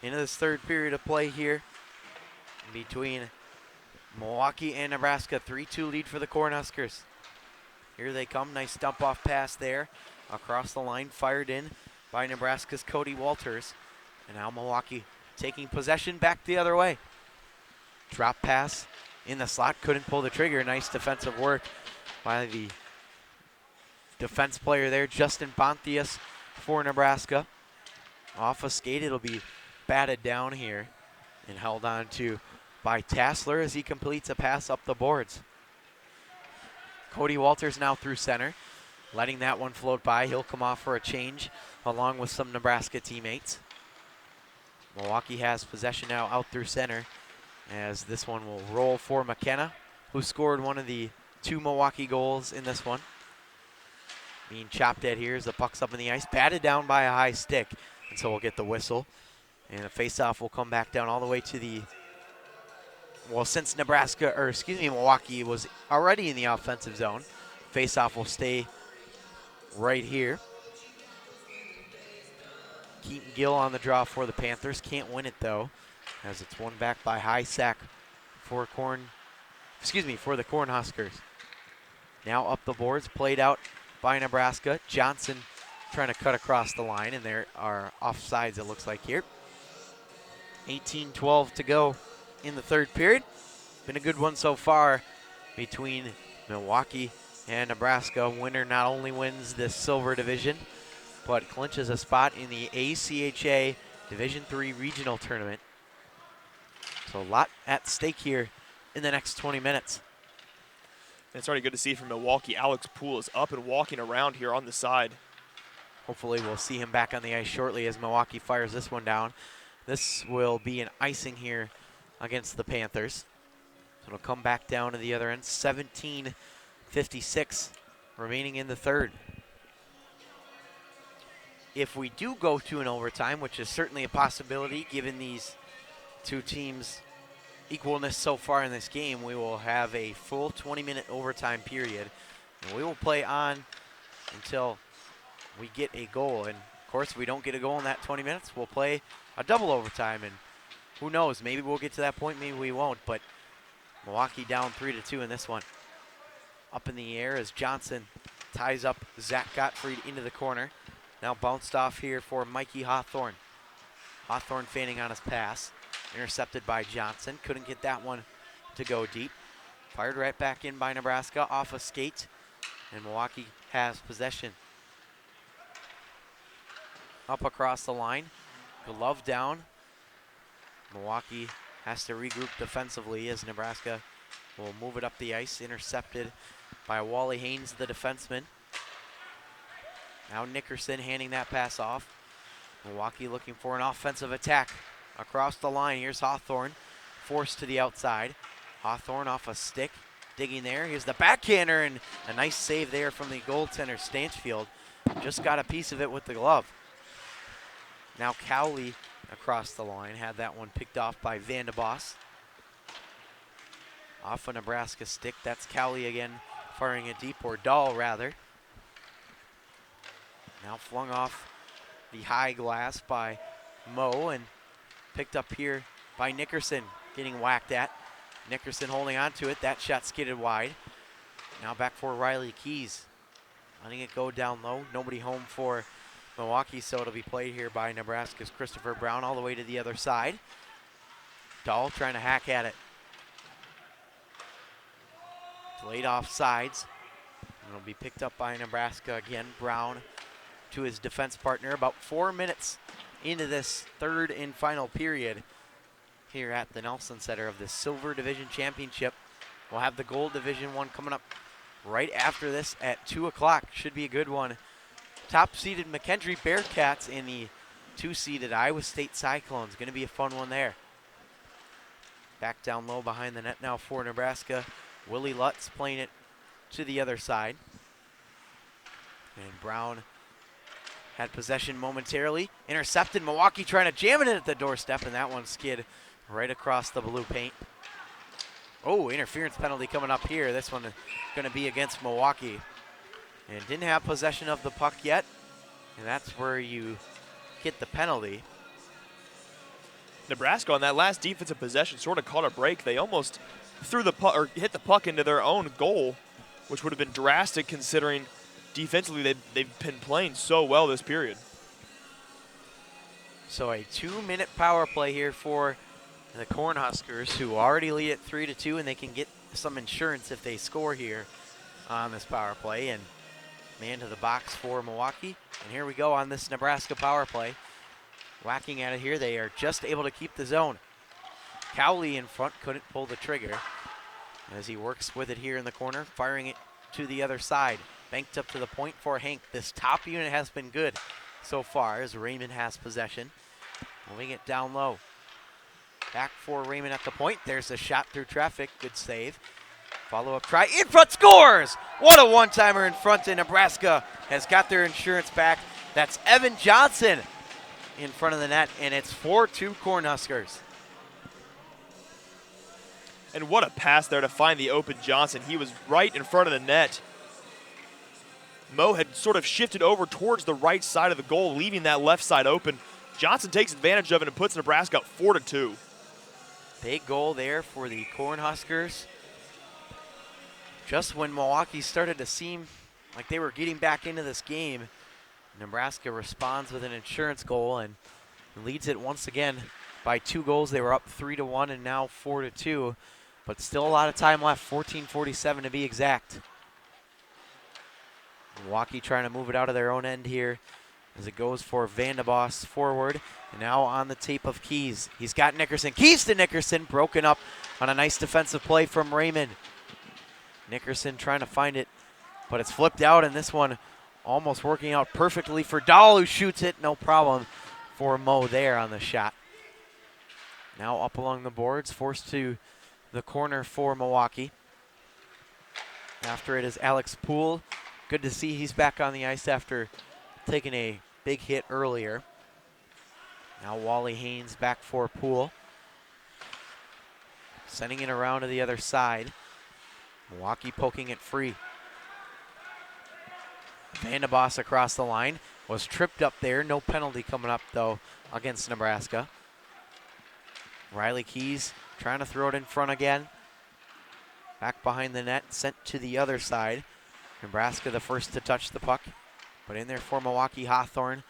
into this third period of play here between Milwaukee and Nebraska. 3-2 lead for the Cornhuskers. Here they come. Nice dump off pass there. Across the line, fired in by Nebraska's Cody Walters. And now Milwaukee taking possession back the other way. Drop pass in the slot, couldn't pull the trigger. Nice defensive work by the defense player there, Justin Bontius for Nebraska. Off a skate, it'll be batted down here and held on to by Tassler as he completes a pass up the boards. Cody Walters now through center, letting that one float by. He'll come off for a change along with some Nebraska teammates. Milwaukee has possession now out through center as this one will roll for McKenna, who scored one of the 2 Milwaukee goals in this one. Being chopped at here as the puck's up in the ice, batted down by a high stick, and so we'll get the whistle. And the faceoff will come back down all the way to the, well, since Milwaukee was already in the offensive zone, faceoff will stay right here. Keaton Gill on the draw for the Panthers. Can't win it though, as it's won back by High-Sack for the Cornhuskers. Now up the boards, played out by Nebraska. Johnson trying to cut across the line, and there are offsides it looks like here. 18-12 to go in the third period. Been a good one so far between Milwaukee and Nebraska. Winner not only wins the Silver Division, but clinches a spot in the ACHA Division III Regional Tournament. So a lot at stake here in the next 20 minutes. It's already good to see from Milwaukee. Alex Poole is up and walking around here on the side. Hopefully we'll see him back on the ice shortly as Milwaukee fires this one down. This will be an icing here against the Panthers. So it'll come back down to the other end. 17:56 remaining in the third. If we do go to an overtime, which is certainly a possibility given these two teams' equalness so far in this game, we will have a full 20-minute overtime period. And we will play on until we get a goal. And of course, if we don't get a goal in that 20 minutes, we'll play a double overtime. And who knows, maybe we'll get to that point, maybe we won't. But Milwaukee down 3-2 in this one. Up in the air as Johnson ties up Zach Gottfried into the corner. Now bounced off here for Mikey Hawthorne. Hawthorne feigning on his pass. Intercepted by Johnson. Couldn't get that one to go deep. Fired right back in by Nebraska off a skate. And Milwaukee has possession. Up across the line. Glove down. Milwaukee has to regroup defensively as Nebraska will move it up the ice. Intercepted by Wally Haynes, the defenseman. Now Nickerson handing that pass off. Milwaukee looking for an offensive attack across the line. Here's Hawthorne, forced to the outside. Hawthorne off a stick, digging there. Here's the backhander, and a nice save there from the goaltender, Stanchfield. Just got a piece of it with the glove. Now Cowley across the line, had that one picked off by Vandeboss. Off a Nebraska stick, that's Cowley again, firing it deep, or Dahl rather. Now flung off the high glass by Moe and picked up here by Nickerson, getting whacked at. Nickerson holding on to it, that shot skidded wide. Now back for Riley Keys, letting it go down low. Nobody home for Milwaukee, so it'll be played here by Nebraska's Christopher Brown all the way to the other side. Dahl trying to hack at it. Delayed off sides. It'll be picked up by Nebraska again. Brown to his defense partner. About 4 minutes into this third and final period here at the Nelson Center of the Silver Division Championship. We'll have the Gold Division one coming up right after this at 2 o'clock. Should be a good one. Top-seeded McKendree Bearcats and the 2-seeded Iowa State Cyclones. Going to be a fun one there. Back down low behind the net now for Nebraska. Willie Lutz playing it to the other side. And Brown had possession momentarily. Intercepted. Milwaukee trying to jam it in at the doorstep, and that one skid right across the blue paint. Oh, interference penalty coming up here. This one going to be against Milwaukee. And didn't have possession of the puck yet. And that's where you get the penalty. Nebraska on that last defensive possession sort of caught a break. They almost threw the puck or hit the puck into their own goal, which would have been drastic considering defensively they've been playing so well this period. So a 2-minute power play here for the Cornhuskers, who already lead at 3-2, and they can get some insurance if they score here on this power play. And man to the box for Milwaukee. And here we go on this Nebraska power play. Whacking at it here. They are just able to keep the zone. Cowley in front couldn't pull the trigger as he works with it here in the corner, firing it to the other side. Banked up to the point for Hank. This top unit has been good so far as Raymond has possession. Moving it down low. Back for Raymond at the point. There's a shot through traffic. Good save. Follow-up try. In front, scores! What a one-timer in front, and Nebraska has got their insurance back. That's Evan Johnson in front of the net, and it's 4-2 Cornhuskers. And what a pass there to find the open Johnson. He was right in front of the net. Moe had sort of shifted over towards the right side of the goal, leaving that left side open. Johnson takes advantage of it and puts Nebraska up 4-2. Big goal there for the Cornhuskers. Just when Milwaukee started to seem like they were getting back into this game, Nebraska responds with an insurance goal and leads it once again by 2 goals. They were up 3-1 and now 4-2, but still a lot of time left, 14:47 to be exact. Milwaukee trying to move it out of their own end here as it goes for Vandeboss forward. And now on the tape of Keys. He's got Nickerson. Keys to Nickerson, broken up on a nice defensive play from Raymond. Nickerson trying to find it, but it's flipped out, and this one almost working out perfectly for Dahl, who shoots it. No problem for Moe there on the shot. Now up along the boards, forced to the corner for Milwaukee. After it is Alex Poole. Good to see he's back on the ice after taking a big hit earlier. Now Wally Haynes back for Poole. Sending it around to the other side. Milwaukee poking it free. Vandeboss across the line. Was tripped up there. No penalty coming up, though, against Nebraska. Riley Keys trying to throw it in front again. Back behind the net, sent to the other side. Nebraska the first to touch the puck. But in there for Milwaukee, Hawthorne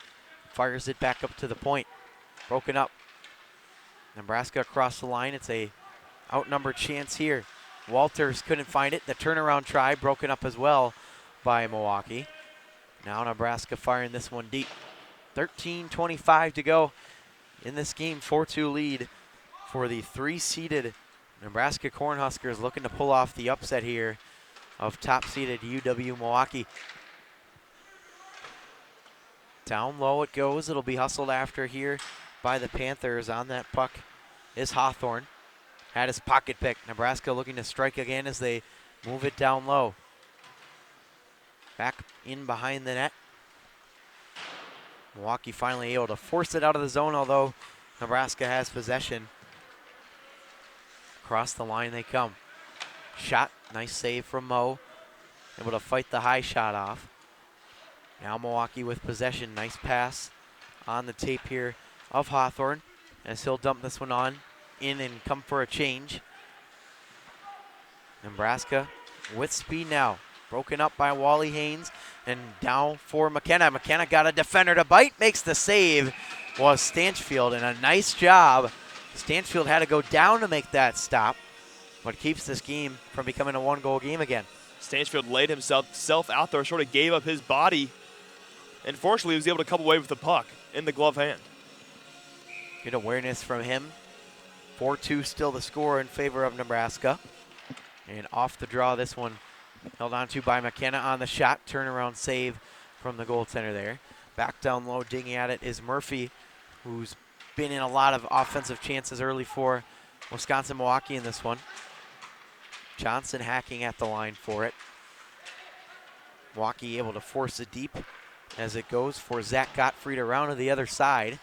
fires it back up to the point. Broken up. Nebraska across the line. It's a outnumbered chance here. Walters couldn't find it. The turnaround try broken up as well by Milwaukee. Now Nebraska firing this one deep. 13:25 to go in this game. 4-2 lead for the 3-seeded Nebraska Cornhuskers, looking to pull off the upset here of top-seeded UW-Milwaukee. Down low it goes. It'll be hustled after here by the Panthers. On that puck is Hawthorne. had his pocket pick. Nebraska looking to strike again as they move it down low. Back in behind the net. Milwaukee finally able to force it out of the zone, although Nebraska has possession. Across the line they come. Shot, nice save from Mo. Able to fight the high shot off. Now Milwaukee with possession, nice pass on the tape here of Hawthorne as he'll dump this one on in and come for a change. Nebraska with speed now. Broken up by Wally Haynes and down for McKenna. McKenna got a defender to bite, makes the save. Was Stanchfield, and a nice job. Stanchfield had to go down to make that stop, but keeps this game from becoming a one-goal game again. Stanchfield laid himself out there, sort of gave up his body, and fortunately he was able to come away with the puck in the glove hand. Good awareness from him. 4-2 still the score in favor of Nebraska. And off the draw, this one held on to by McKenna on the shot. Turnaround save from the goaltender there. Back down low, digging at it is Murphy, who's been in a lot of offensive chances early for Wisconsin-Milwaukee in this one. Johnson hacking at the line for it. Milwaukee able to force it deep as it goes for Zach Gottfried around to the other side.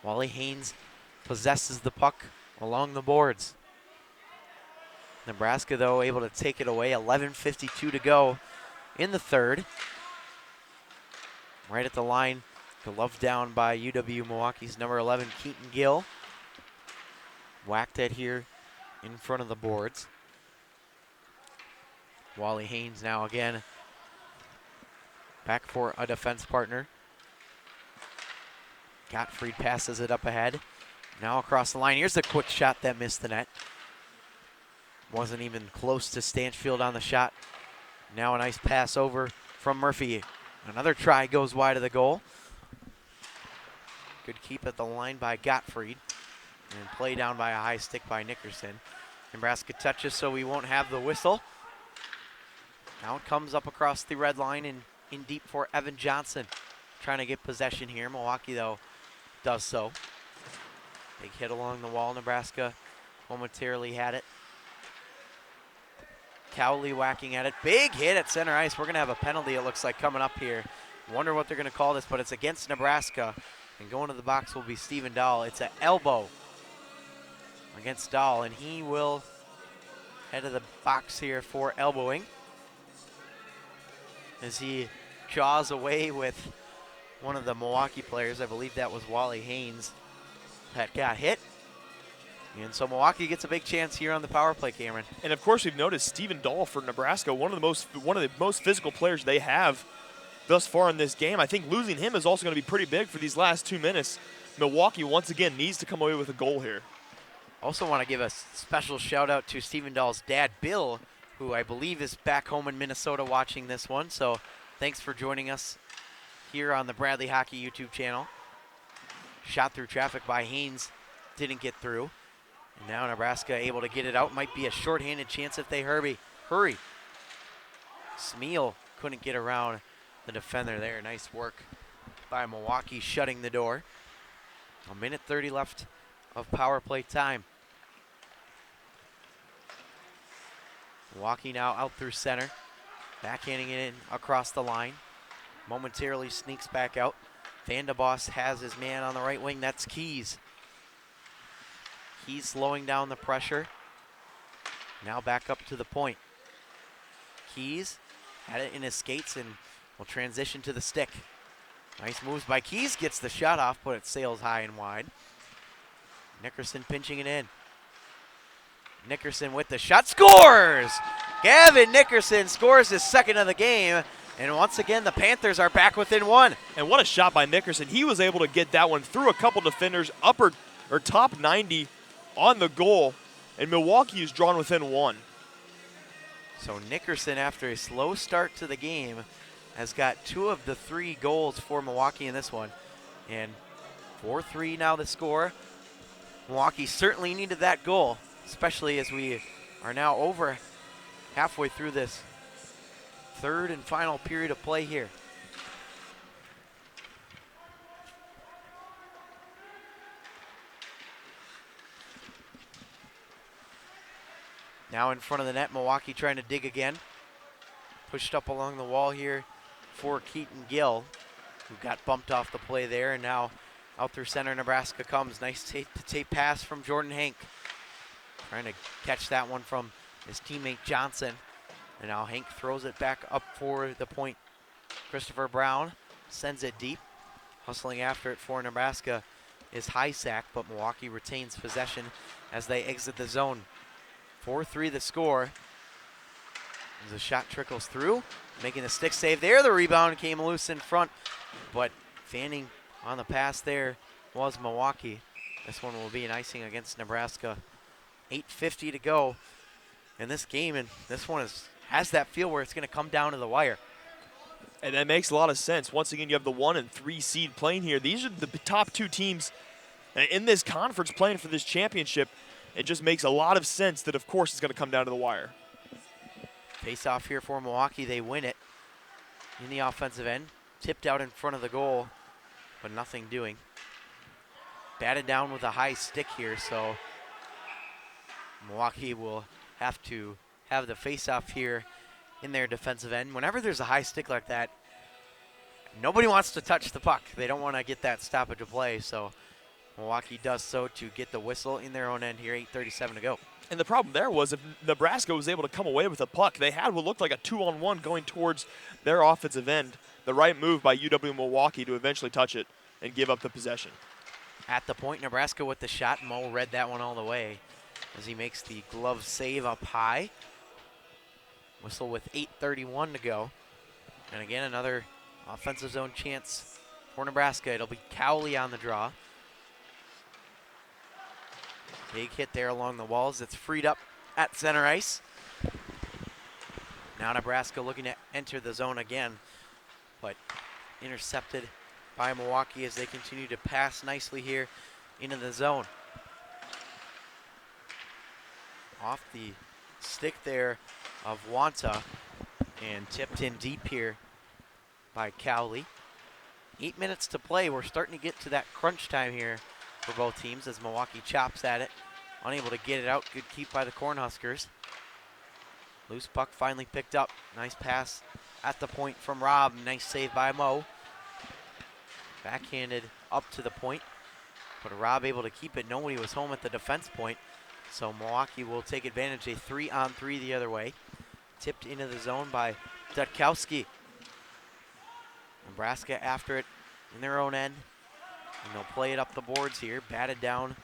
Wally Haynes possesses the puck along the boards. Nebraska, though, able to take it away. 11:52 to go in the third. Right at the line, gloved down by UW-Milwaukee's number 11, Keaton Gill. Whacked it here in front of the boards. Wally Haynes now again back for a defense partner. Gottfried passes it up ahead. Now across the line. Here's a quick shot that missed the net. Wasn't even close to Stanchfield on the shot. Now a nice pass over from Murphy. Another try goes wide of the goal. Good keep at the line by Gottfried. And play down by a high stick by Nickerson. Nebraska touches, so we won't have the whistle. Now it comes up across the red line and in deep for Evan Johnson. Trying to get possession here. Milwaukee, though, does so. Big hit along the wall. Nebraska momentarily had it. Cowley whacking at it. Big hit at center ice. We're going to have a penalty, it looks like, coming up here. Wonder what they're going to call this, but it's against Nebraska. And going to the box will be Steven Dahl. It's an elbow against Dahl, and he will head to the box here for elbowing as he jaws away with one of the Milwaukee players. I believe that was Wally Haynes that got hit. And so Milwaukee gets a big chance here on the power play, Cameron. And of course, we've noticed Steven Dahl for Nebraska, one of the most physical players they have thus far in this game. I think losing him is also going to be pretty big for these last 2 minutes. Milwaukee once again needs to come away with a goal here. Also want to give a special shout out to Steven Dahl's dad, Bill, who I believe is back home in Minnesota watching this one. So thanks for joining us here on the Bradley Hockey YouTube channel. Shot through traffic by Haynes, didn't get through. And now Nebraska able to get it out. Might be a shorthanded chance if they hurry. Smeal couldn't get around the defender there. Nice work by Milwaukee shutting the door. 1:30 left of power play time. Milwaukee now out through center. Backhanding it in across the line. Momentarily sneaks back out. Van de Boss has his man on the right wing. That's Keys. Keys slowing down the pressure. Now back up to the point. Keys had it in his skates and will transition to the stick. Nice moves by Keys. Gets the shot off, but it sails high and wide. Nickerson pinching it in. Nickerson with the shot. Scores! Gavin Nickerson scores his second of the game. And once again, the Panthers are back within one. And what a shot by Nickerson. He was able to get that one through a couple defenders, upper or top 90 on the goal. And Milwaukee is drawn within one. So Nickerson, after a slow start to the game, has got 2 of the 3 goals for Milwaukee in this one. And 4-3 now the score. Milwaukee certainly needed that goal, especially as we are now over halfway through this third and final period of play here. Now in front of the net, Milwaukee trying to dig again. Pushed up along the wall here for Keaton Gill, who got bumped off the play there, and now out through center, Nebraska comes. Nice tape pass from Jordan Hank. Trying to catch that one from his teammate Johnson. And now Hank throws it back up for the point. Christopher Brown sends it deep. Hustling after it for Nebraska is Highsack, but Milwaukee retains possession as they exit the zone. 4-3 the score. As the shot trickles through, making the stick save there. The rebound came loose in front, but fanning on the pass there was Milwaukee. This one will be an icing against Nebraska. 8:50 to go in this game, and this one has that feel where it's going to come down to the wire. And that makes a lot of sense. Once again, you have the 1 and 3 seed playing here. These are the top 2 teams in this conference playing for this championship. It just makes a lot of sense that, of course, it's going to come down to the wire. Face off here for Milwaukee. They win it in the offensive end. Tipped out in front of the goal, but nothing doing. Batted down with a high stick here, so Milwaukee will have to have the face-off here in their defensive end. Whenever there's a high stick like that, nobody wants to touch the puck. They don't want to get that stoppage of play, so Milwaukee does so to get the whistle in their own end here, 8:37 to go. And the problem there was if Nebraska was able to come away with a puck, they had what looked like a 2-on-1 going towards their offensive end. The right move by UW-Milwaukee to eventually touch it and give up the possession. At the point, Nebraska with the shot. Mo read that one all the way as he makes the glove save up high. Whistle with 8:31 to go. And again, another offensive zone chance for Nebraska. It'll be Cowley on the draw. Big hit there along the walls. It's freed up at center ice. Now Nebraska looking to enter the zone again, but intercepted by Milwaukee as they continue to pass nicely here into the zone. Off the stick there of Wanta and tipped in deep here by Cowley. 8 minutes to play. We're starting to get to that crunch time here for both teams as Milwaukee chops at it. Unable to get it out. Good keep by the Cornhuskers. Loose puck finally picked up. Nice pass at the point from Rob. Nice save by Mo. Backhanded up to the point, but Rob able to keep it. Nobody was home at the defense point, so Milwaukee will take advantage. A 3-on-3 the other way. Tipped into the zone by Dutkowski. Nebraska after it in their own end, and they'll play it up the boards here. Batted down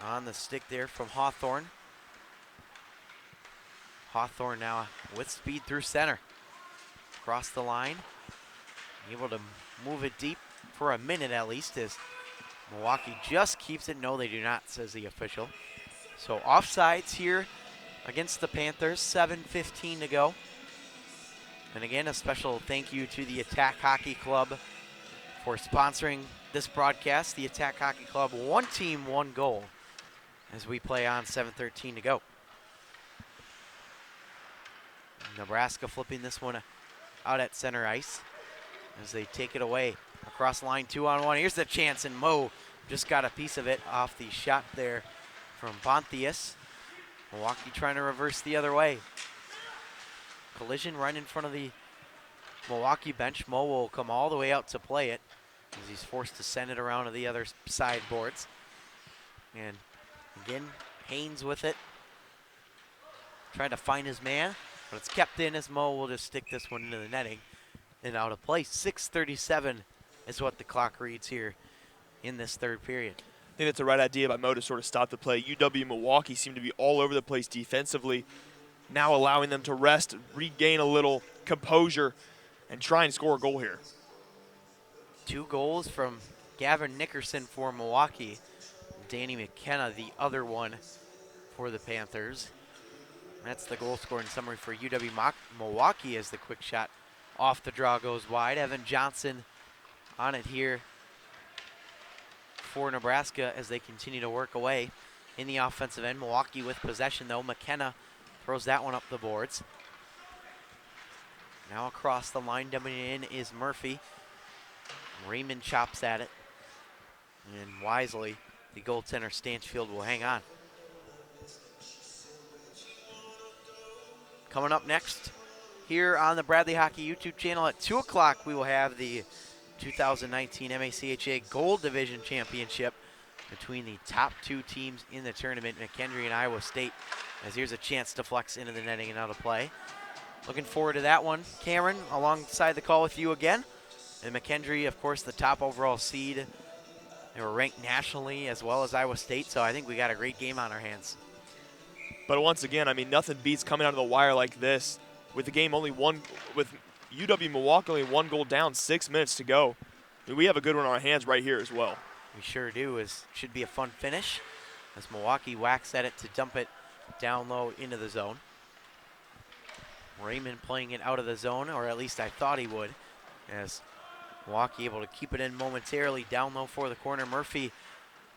on the stick there from Hawthorne. Hawthorne now with speed through center. Across the line, able to move it deep for a minute at least as Milwaukee just keeps it. No, they do not, says the official. So offsides here against the Panthers, 7:15 to go. And again, a special thank you to the Attack Hockey Club for sponsoring this broadcast. The Attack Hockey Club, 1 team, 1 goal as we play on. 7:13 to go. Nebraska flipping this one out at center ice as they take it away. Across the line, 2-on-1. Here's the chance, and Mo just got a piece of it off the shot there from Bonthius. Milwaukee trying to reverse the other way. Collision right in front of the Milwaukee bench. Mo will come all the way out to play it as he's forced to send it around to the other side boards. And again, Haynes with it. Trying to find his man, but it's kept in as Mo will just stick this one into the netting and out of play. 6:37 is what the clock reads here in this third period. I think that's the right idea by Mo to sort of stop the play. UW-Milwaukee seemed to be all over the place defensively, now allowing them to rest, regain a little composure, and try and score a goal here. 2 goals from Gavin Nickerson for Milwaukee. Danny McKenna, the other one for the Panthers. That's the goal scoring summary for UW-Milwaukee as the quick shot off the draw goes wide. Evan Johnson on it here for Nebraska as they continue to work away in the offensive end. Milwaukee with possession though. McKenna throws that one up the boards. Now across the line, dumping it in is Murphy. Raymond chops at it. And wisely, the goaltender Stanchfield will hang on. Coming up next here on the Bradley Hockey YouTube channel at 2 o'clock, we will have the 2019 MACHA Gold Division Championship between the top 2 teams in the tournament, McKendree and Iowa State, as here's a chance to flex into the netting and out of play. Looking forward to that one. Cameron, alongside the call with you again. And McKendree, of course, the top overall seed. They were ranked nationally as well as Iowa State, so I think we got a great game on our hands. But once again, I mean, nothing beats coming out of the wire like this with the game only one, with UW-Milwaukee only 1 goal down, 6 minutes to go. I mean, we have a good one on our hands right here as well. We sure do. It should be a fun finish as Milwaukee whacks at it to dump it down low into the zone. Raymond playing it out of the zone, or at least I thought he would, as Milwaukee able to keep it in momentarily down low for the corner. Murphy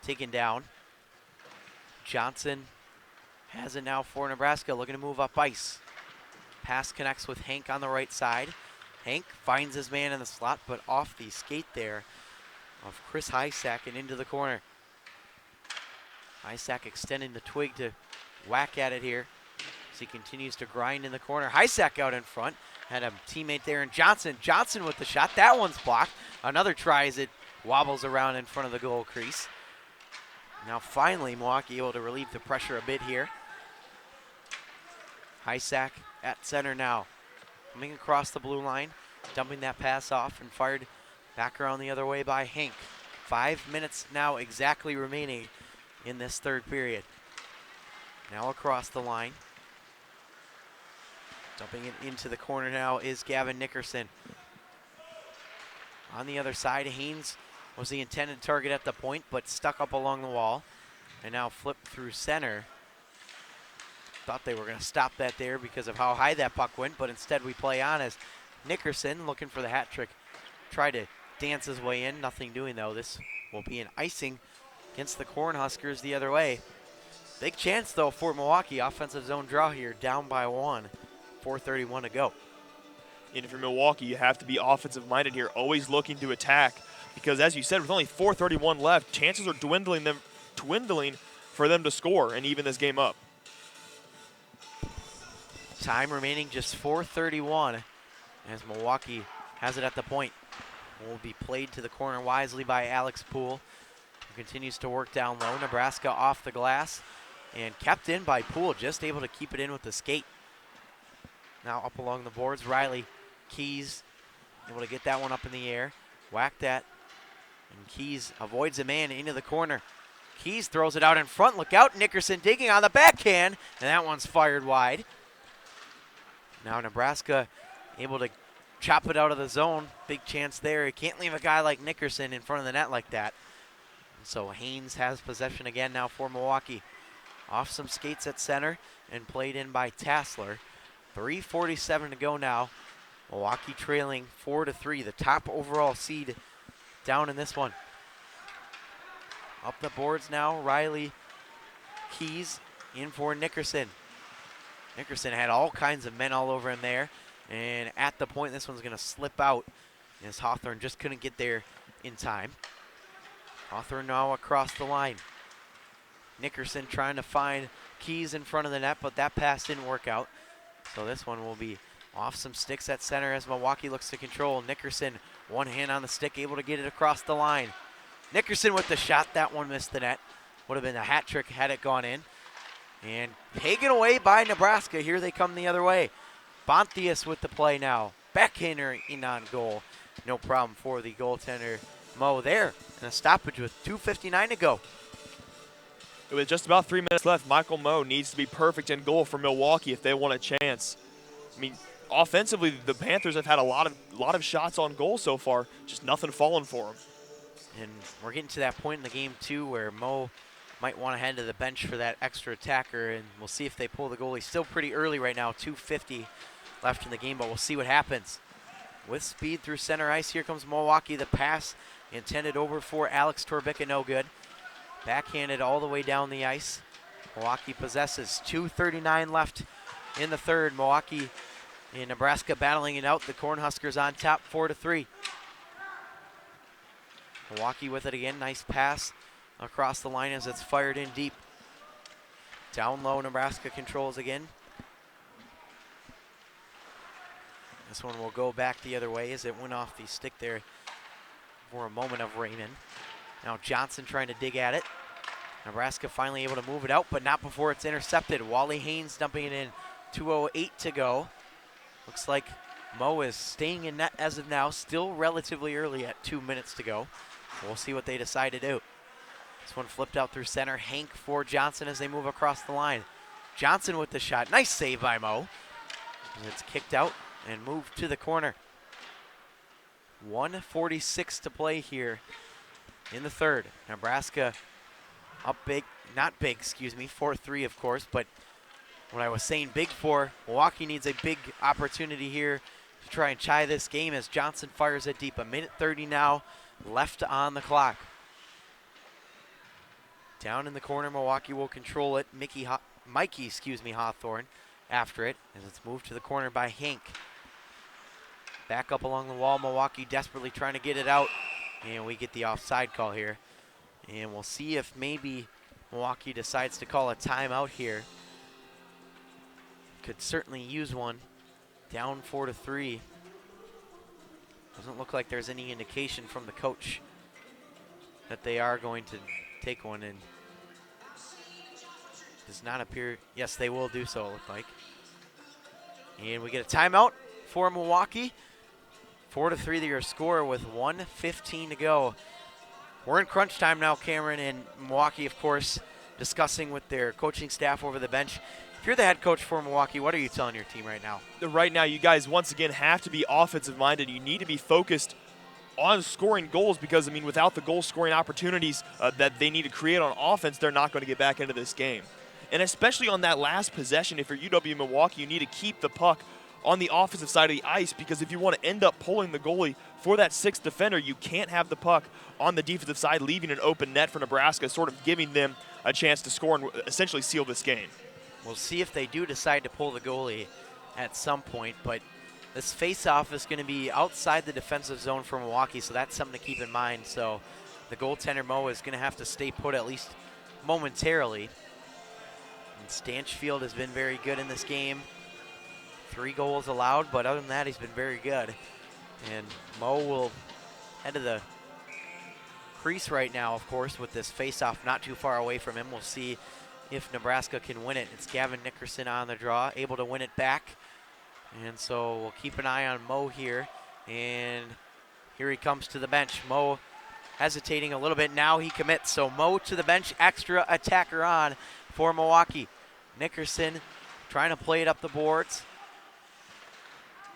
taken down. Johnson has it now for Nebraska, looking to move up ice. Pass connects with Hank on the right side. Hank finds his man in the slot, but off the skate there of Chris Hysack and into the corner. Hysack extending the twig to whack at it here as he continues to grind in the corner. Hysack out in front. Had a teammate there in Johnson. Johnson with the shot. That one's blocked. Another try as it wobbles around in front of the goal crease. Now finally Milwaukee able to relieve the pressure a bit here. Hysack at center now. Coming across the blue line. Dumping that pass off and fired back around the other way by Hank. 5 minutes now exactly remaining in this third period. Now across the line. Dumping it into the corner now is Gavin Nickerson. On the other side, Haynes was the intended target at the point, but stuck up along the wall. And now flipped through center. Thought they were going to stop that there because of how high that puck went, but instead we play on as Nickerson, looking for the hat trick, tried to dance his way in. Nothing doing, though. This will be an icing against the Cornhuskers the other way. Big chance, though, for Milwaukee. Offensive zone draw here, down by 1. 4:31 to go. And if you're Milwaukee, you have to be offensive-minded here, always looking to attack, because as you said, with only 4:31 left, chances are dwindling for them to score and even this game up. Time remaining just 4:31 as Milwaukee has it at the point. Will be played to the corner wisely by Alex Poole, who continues to work down low. Nebraska off the glass and kept in by Poole, just able to keep it in with the skate. Now up along the boards, Riley Keys able to get that one up in the air. Whack that, and Keys avoids a man into the corner. Keys throws it out in front. Look out, Nickerson digging on the backhand, and that one's fired wide. Now Nebraska able to chop it out of the zone. Big chance there. You can't leave a guy like Nickerson in front of the net like that. So Haynes has possession again now for Milwaukee. Off some skates at center and played in by Tassler. 3:47 to go now. Milwaukee trailing 4-3, the top overall seed down in this one. Up the boards now, Riley Keys in for Nickerson. Nickerson had all kinds of men all over him there, and at the point this one's going to slip out as Hawthorne just couldn't get there in time. Hawthorne now across the line. Nickerson trying to find Keys in front of the net, but that pass didn't work out. So this one will be off some sticks at center as Milwaukee looks to control. Nickerson, one hand on the stick, able to get it across the line. Nickerson with the shot, that one missed the net. Would have been a hat trick had it gone in. And taken away by Nebraska. Here they come the other way. Bontius with the play now. Backhander in on goal. No problem for the goaltender Mo there. And a stoppage with 2:59 to go. With just about 3 minutes left, Michael Moe needs to be perfect in goal for Milwaukee if they want a chance. I mean, offensively, the Panthers have had a lot of shots on goal so far, just nothing falling for them. And we're getting to that point in the game, too, where Moe might want to head to the bench for that extra attacker, and we'll see if they pull the goalie. Still pretty early right now, 2:50 left in the game, but we'll see what happens. With speed through center ice, here comes Milwaukee. The pass intended over for Alex Torbica, no good. Backhanded all the way down the ice. Milwaukee possesses. 2:39 left in the third. Milwaukee and Nebraska battling it out. The Cornhuskers on top, 4-3. Milwaukee with it again. Nice pass across the line as it's fired in deep. Down low, Nebraska controls again. This one will go back the other way as it went off the stick there for a moment of Raymond. Now Johnson trying to dig at it. Nebraska finally able to move it out, but not before it's intercepted. Wally Haynes dumping it in. 2:08 to go. Looks like Mo is staying in net as of now, still relatively early at 2 minutes to go. We'll see what they decide to do. This one flipped out through center. Hank for Johnson as they move across the line. Johnson with the shot. Nice save by Mo. And it's kicked out and moved to the corner. 1:46 to play here in the third. Nebraska up big, not big, excuse me, 4-3 of course, but what I was saying big for, Milwaukee needs a big opportunity here to try and tie this game as Johnson fires it deep. 1:30 now left on the clock. Down in the corner, Milwaukee will control it. Mikey Hawthorne after it as it's moved to the corner by Hank. Back up along the wall, Milwaukee desperately trying to get it out, and we get the offside call here. And we'll see if maybe Milwaukee decides to call a timeout here. Could certainly use one. Down 4-3. Doesn't look like there's any indication from the coach that they are going to take one, and does not appear. Yes, they will do so, it looked like. And we get a timeout for Milwaukee. 4-3 their score with 1:15 to go. We're in crunch time now, Cameron, and Milwaukee, of course, discussing with their coaching staff over the bench. If you're the head coach for Milwaukee, what are you telling your team right now? Right now, you guys, once again, have to be offensive-minded. You need to be focused on scoring goals because, I mean, without the goal-scoring opportunities that they need to create on offense, they're not going to get back into this game. And especially on that last possession, if you're UW-Milwaukee, you need to keep the puck on the offensive side of the ice because if you want to end up pulling the goalie for that sixth defender, you can't have the puck on the defensive side, leaving an open net for Nebraska, sort of giving them a chance to score and essentially seal this game. We'll see if they do decide to pull the goalie at some point, but this face-off is going to be outside the defensive zone for Milwaukee, so that's something to keep in mind. So the goaltender, Mo, is going to have to stay put at least momentarily. And Stanchfield has been very good in this game. 3 goals allowed, but other than that, he's been very good. And Mo will head to the crease right now, of course, with this face-off not too far away from him. We'll see if Nebraska can win it. It's Gavin Nickerson on the draw, able to win it back. And so we'll keep an eye on Mo here. And here he comes to the bench. Mo hesitating a little bit. Now he commits. So Mo to the bench, extra attacker on for Milwaukee. Nickerson trying to play it up the boards.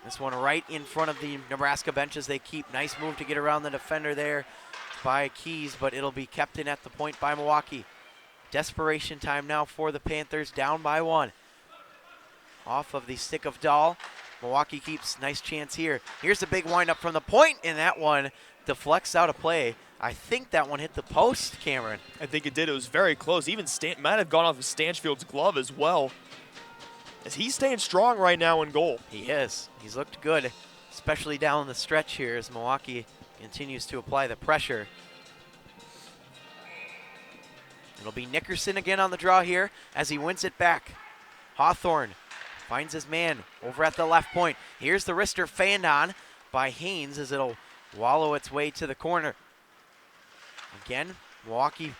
This one right in front of the Nebraska bench as they keep. Nice move to get around the defender there by Keys, but it'll be kept in at the point by Milwaukee. Desperation time now for the Panthers, down by 1. Off of the stick of Dahl. Milwaukee keeps. Nice chance here. Here's a big windup from the point, and that one deflects out of play. I think that one hit the post, Cameron. I think it did. It was very close. Even might have gone off of Stanchfield's glove as well. As he's staying strong right now in goal. He is. He's looked good, especially down the stretch here as Milwaukee continues to apply the pressure. It'll be Nickerson again on the draw here as he wins it back. Hawthorne finds his man over at the left point. Here's the wrister fanned on by Haynes as it'll wallow its way to the corner. Again, Milwaukee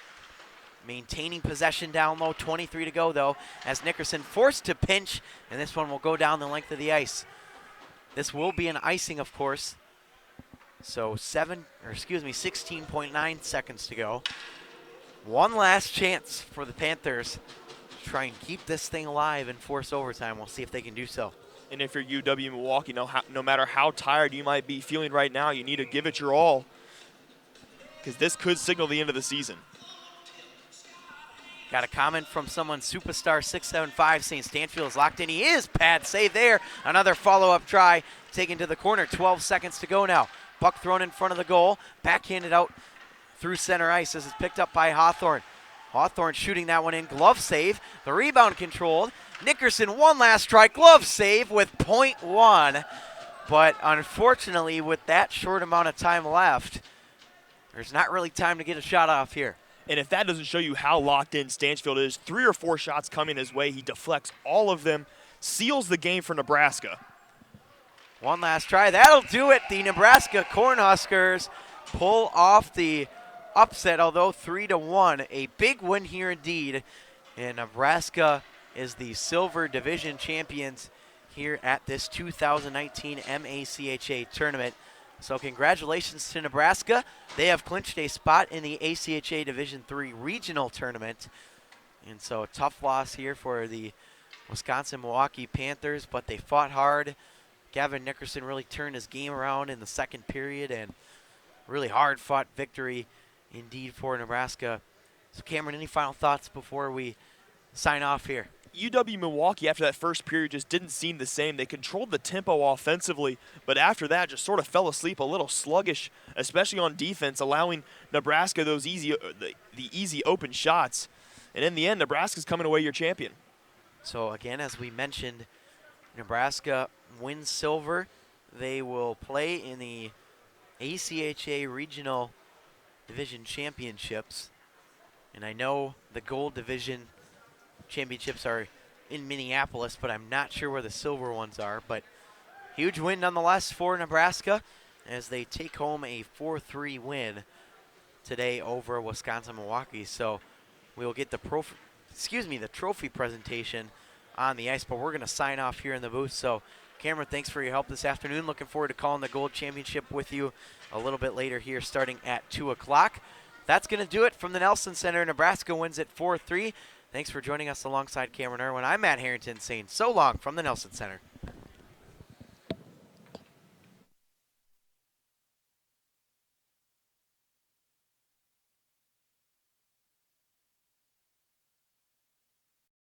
maintaining possession down low. 23 to go, though, as Nickerson forced to pinch, and this one will go down the length of the ice. This will be an icing, of course. So 16.9 seconds to go. One last chance for the Panthers to try and keep this thing alive and force overtime. We'll see if they can do so. And if you're UW-Milwaukee, no matter how tired you might be feeling right now, you need to give it your all because this could signal the end of the season. Got a comment from someone, Superstar675, saying Stanfield is locked in. He is. Pad save there. Another follow-up try taken to the corner. 12 seconds to go now. Puck thrown in front of the goal. Backhanded out through center ice as it's picked up by Hawthorne. Hawthorne shooting that one in. Glove save. The rebound controlled. Nickerson, one last try. Glove save with .1. But unfortunately, with that short amount of time left, there's not really time to get a shot off here. And if that doesn't show you how locked in Stanchfield is, 3 or 4 shots coming his way. He deflects all of them, seals the game for Nebraska. One last try. That'll do it. The Nebraska Cornhuskers pull off the upset, although 3-1. A big win here indeed. And Nebraska is the Silver Division champions here at this 2019 MACHA tournament. So congratulations to Nebraska. They have clinched a spot in the ACHA Division III regional tournament. And so a tough loss here for the Wisconsin-Milwaukee Panthers, but they fought hard. Gavin Nickerson really turned his game around in the second period, and really hard-fought victory indeed for Nebraska. So Cameron, any final thoughts before we sign off here? UW-Milwaukee, after that first period, just didn't seem the same. They controlled the tempo offensively, but after that just sort of fell asleep, a little sluggish, especially on defense, allowing Nebraska those easy, the easy open shots. And in the end, Nebraska's coming away your champion. So again, as we mentioned, Nebraska wins silver. They will play in the ACHA Regional Division Championships. And I know the Gold Division Championships are in Minneapolis, but I'm not sure where the silver ones are. But huge win nonetheless for Nebraska as they take home a 4-3 win today over Wisconsin-Milwaukee. So we will get the trophy presentation on the ice, but we're going to sign off here in the booth. So Cameron, thanks for your help this afternoon. Looking forward to calling the Gold Championship with you a little bit later here starting at 2 o'clock. That's going to do it from the Nelson Center. Nebraska wins at 4-3. Thanks for joining us alongside Cameron Irwin. I'm Matt Harrington saying so long from the Nelson Center.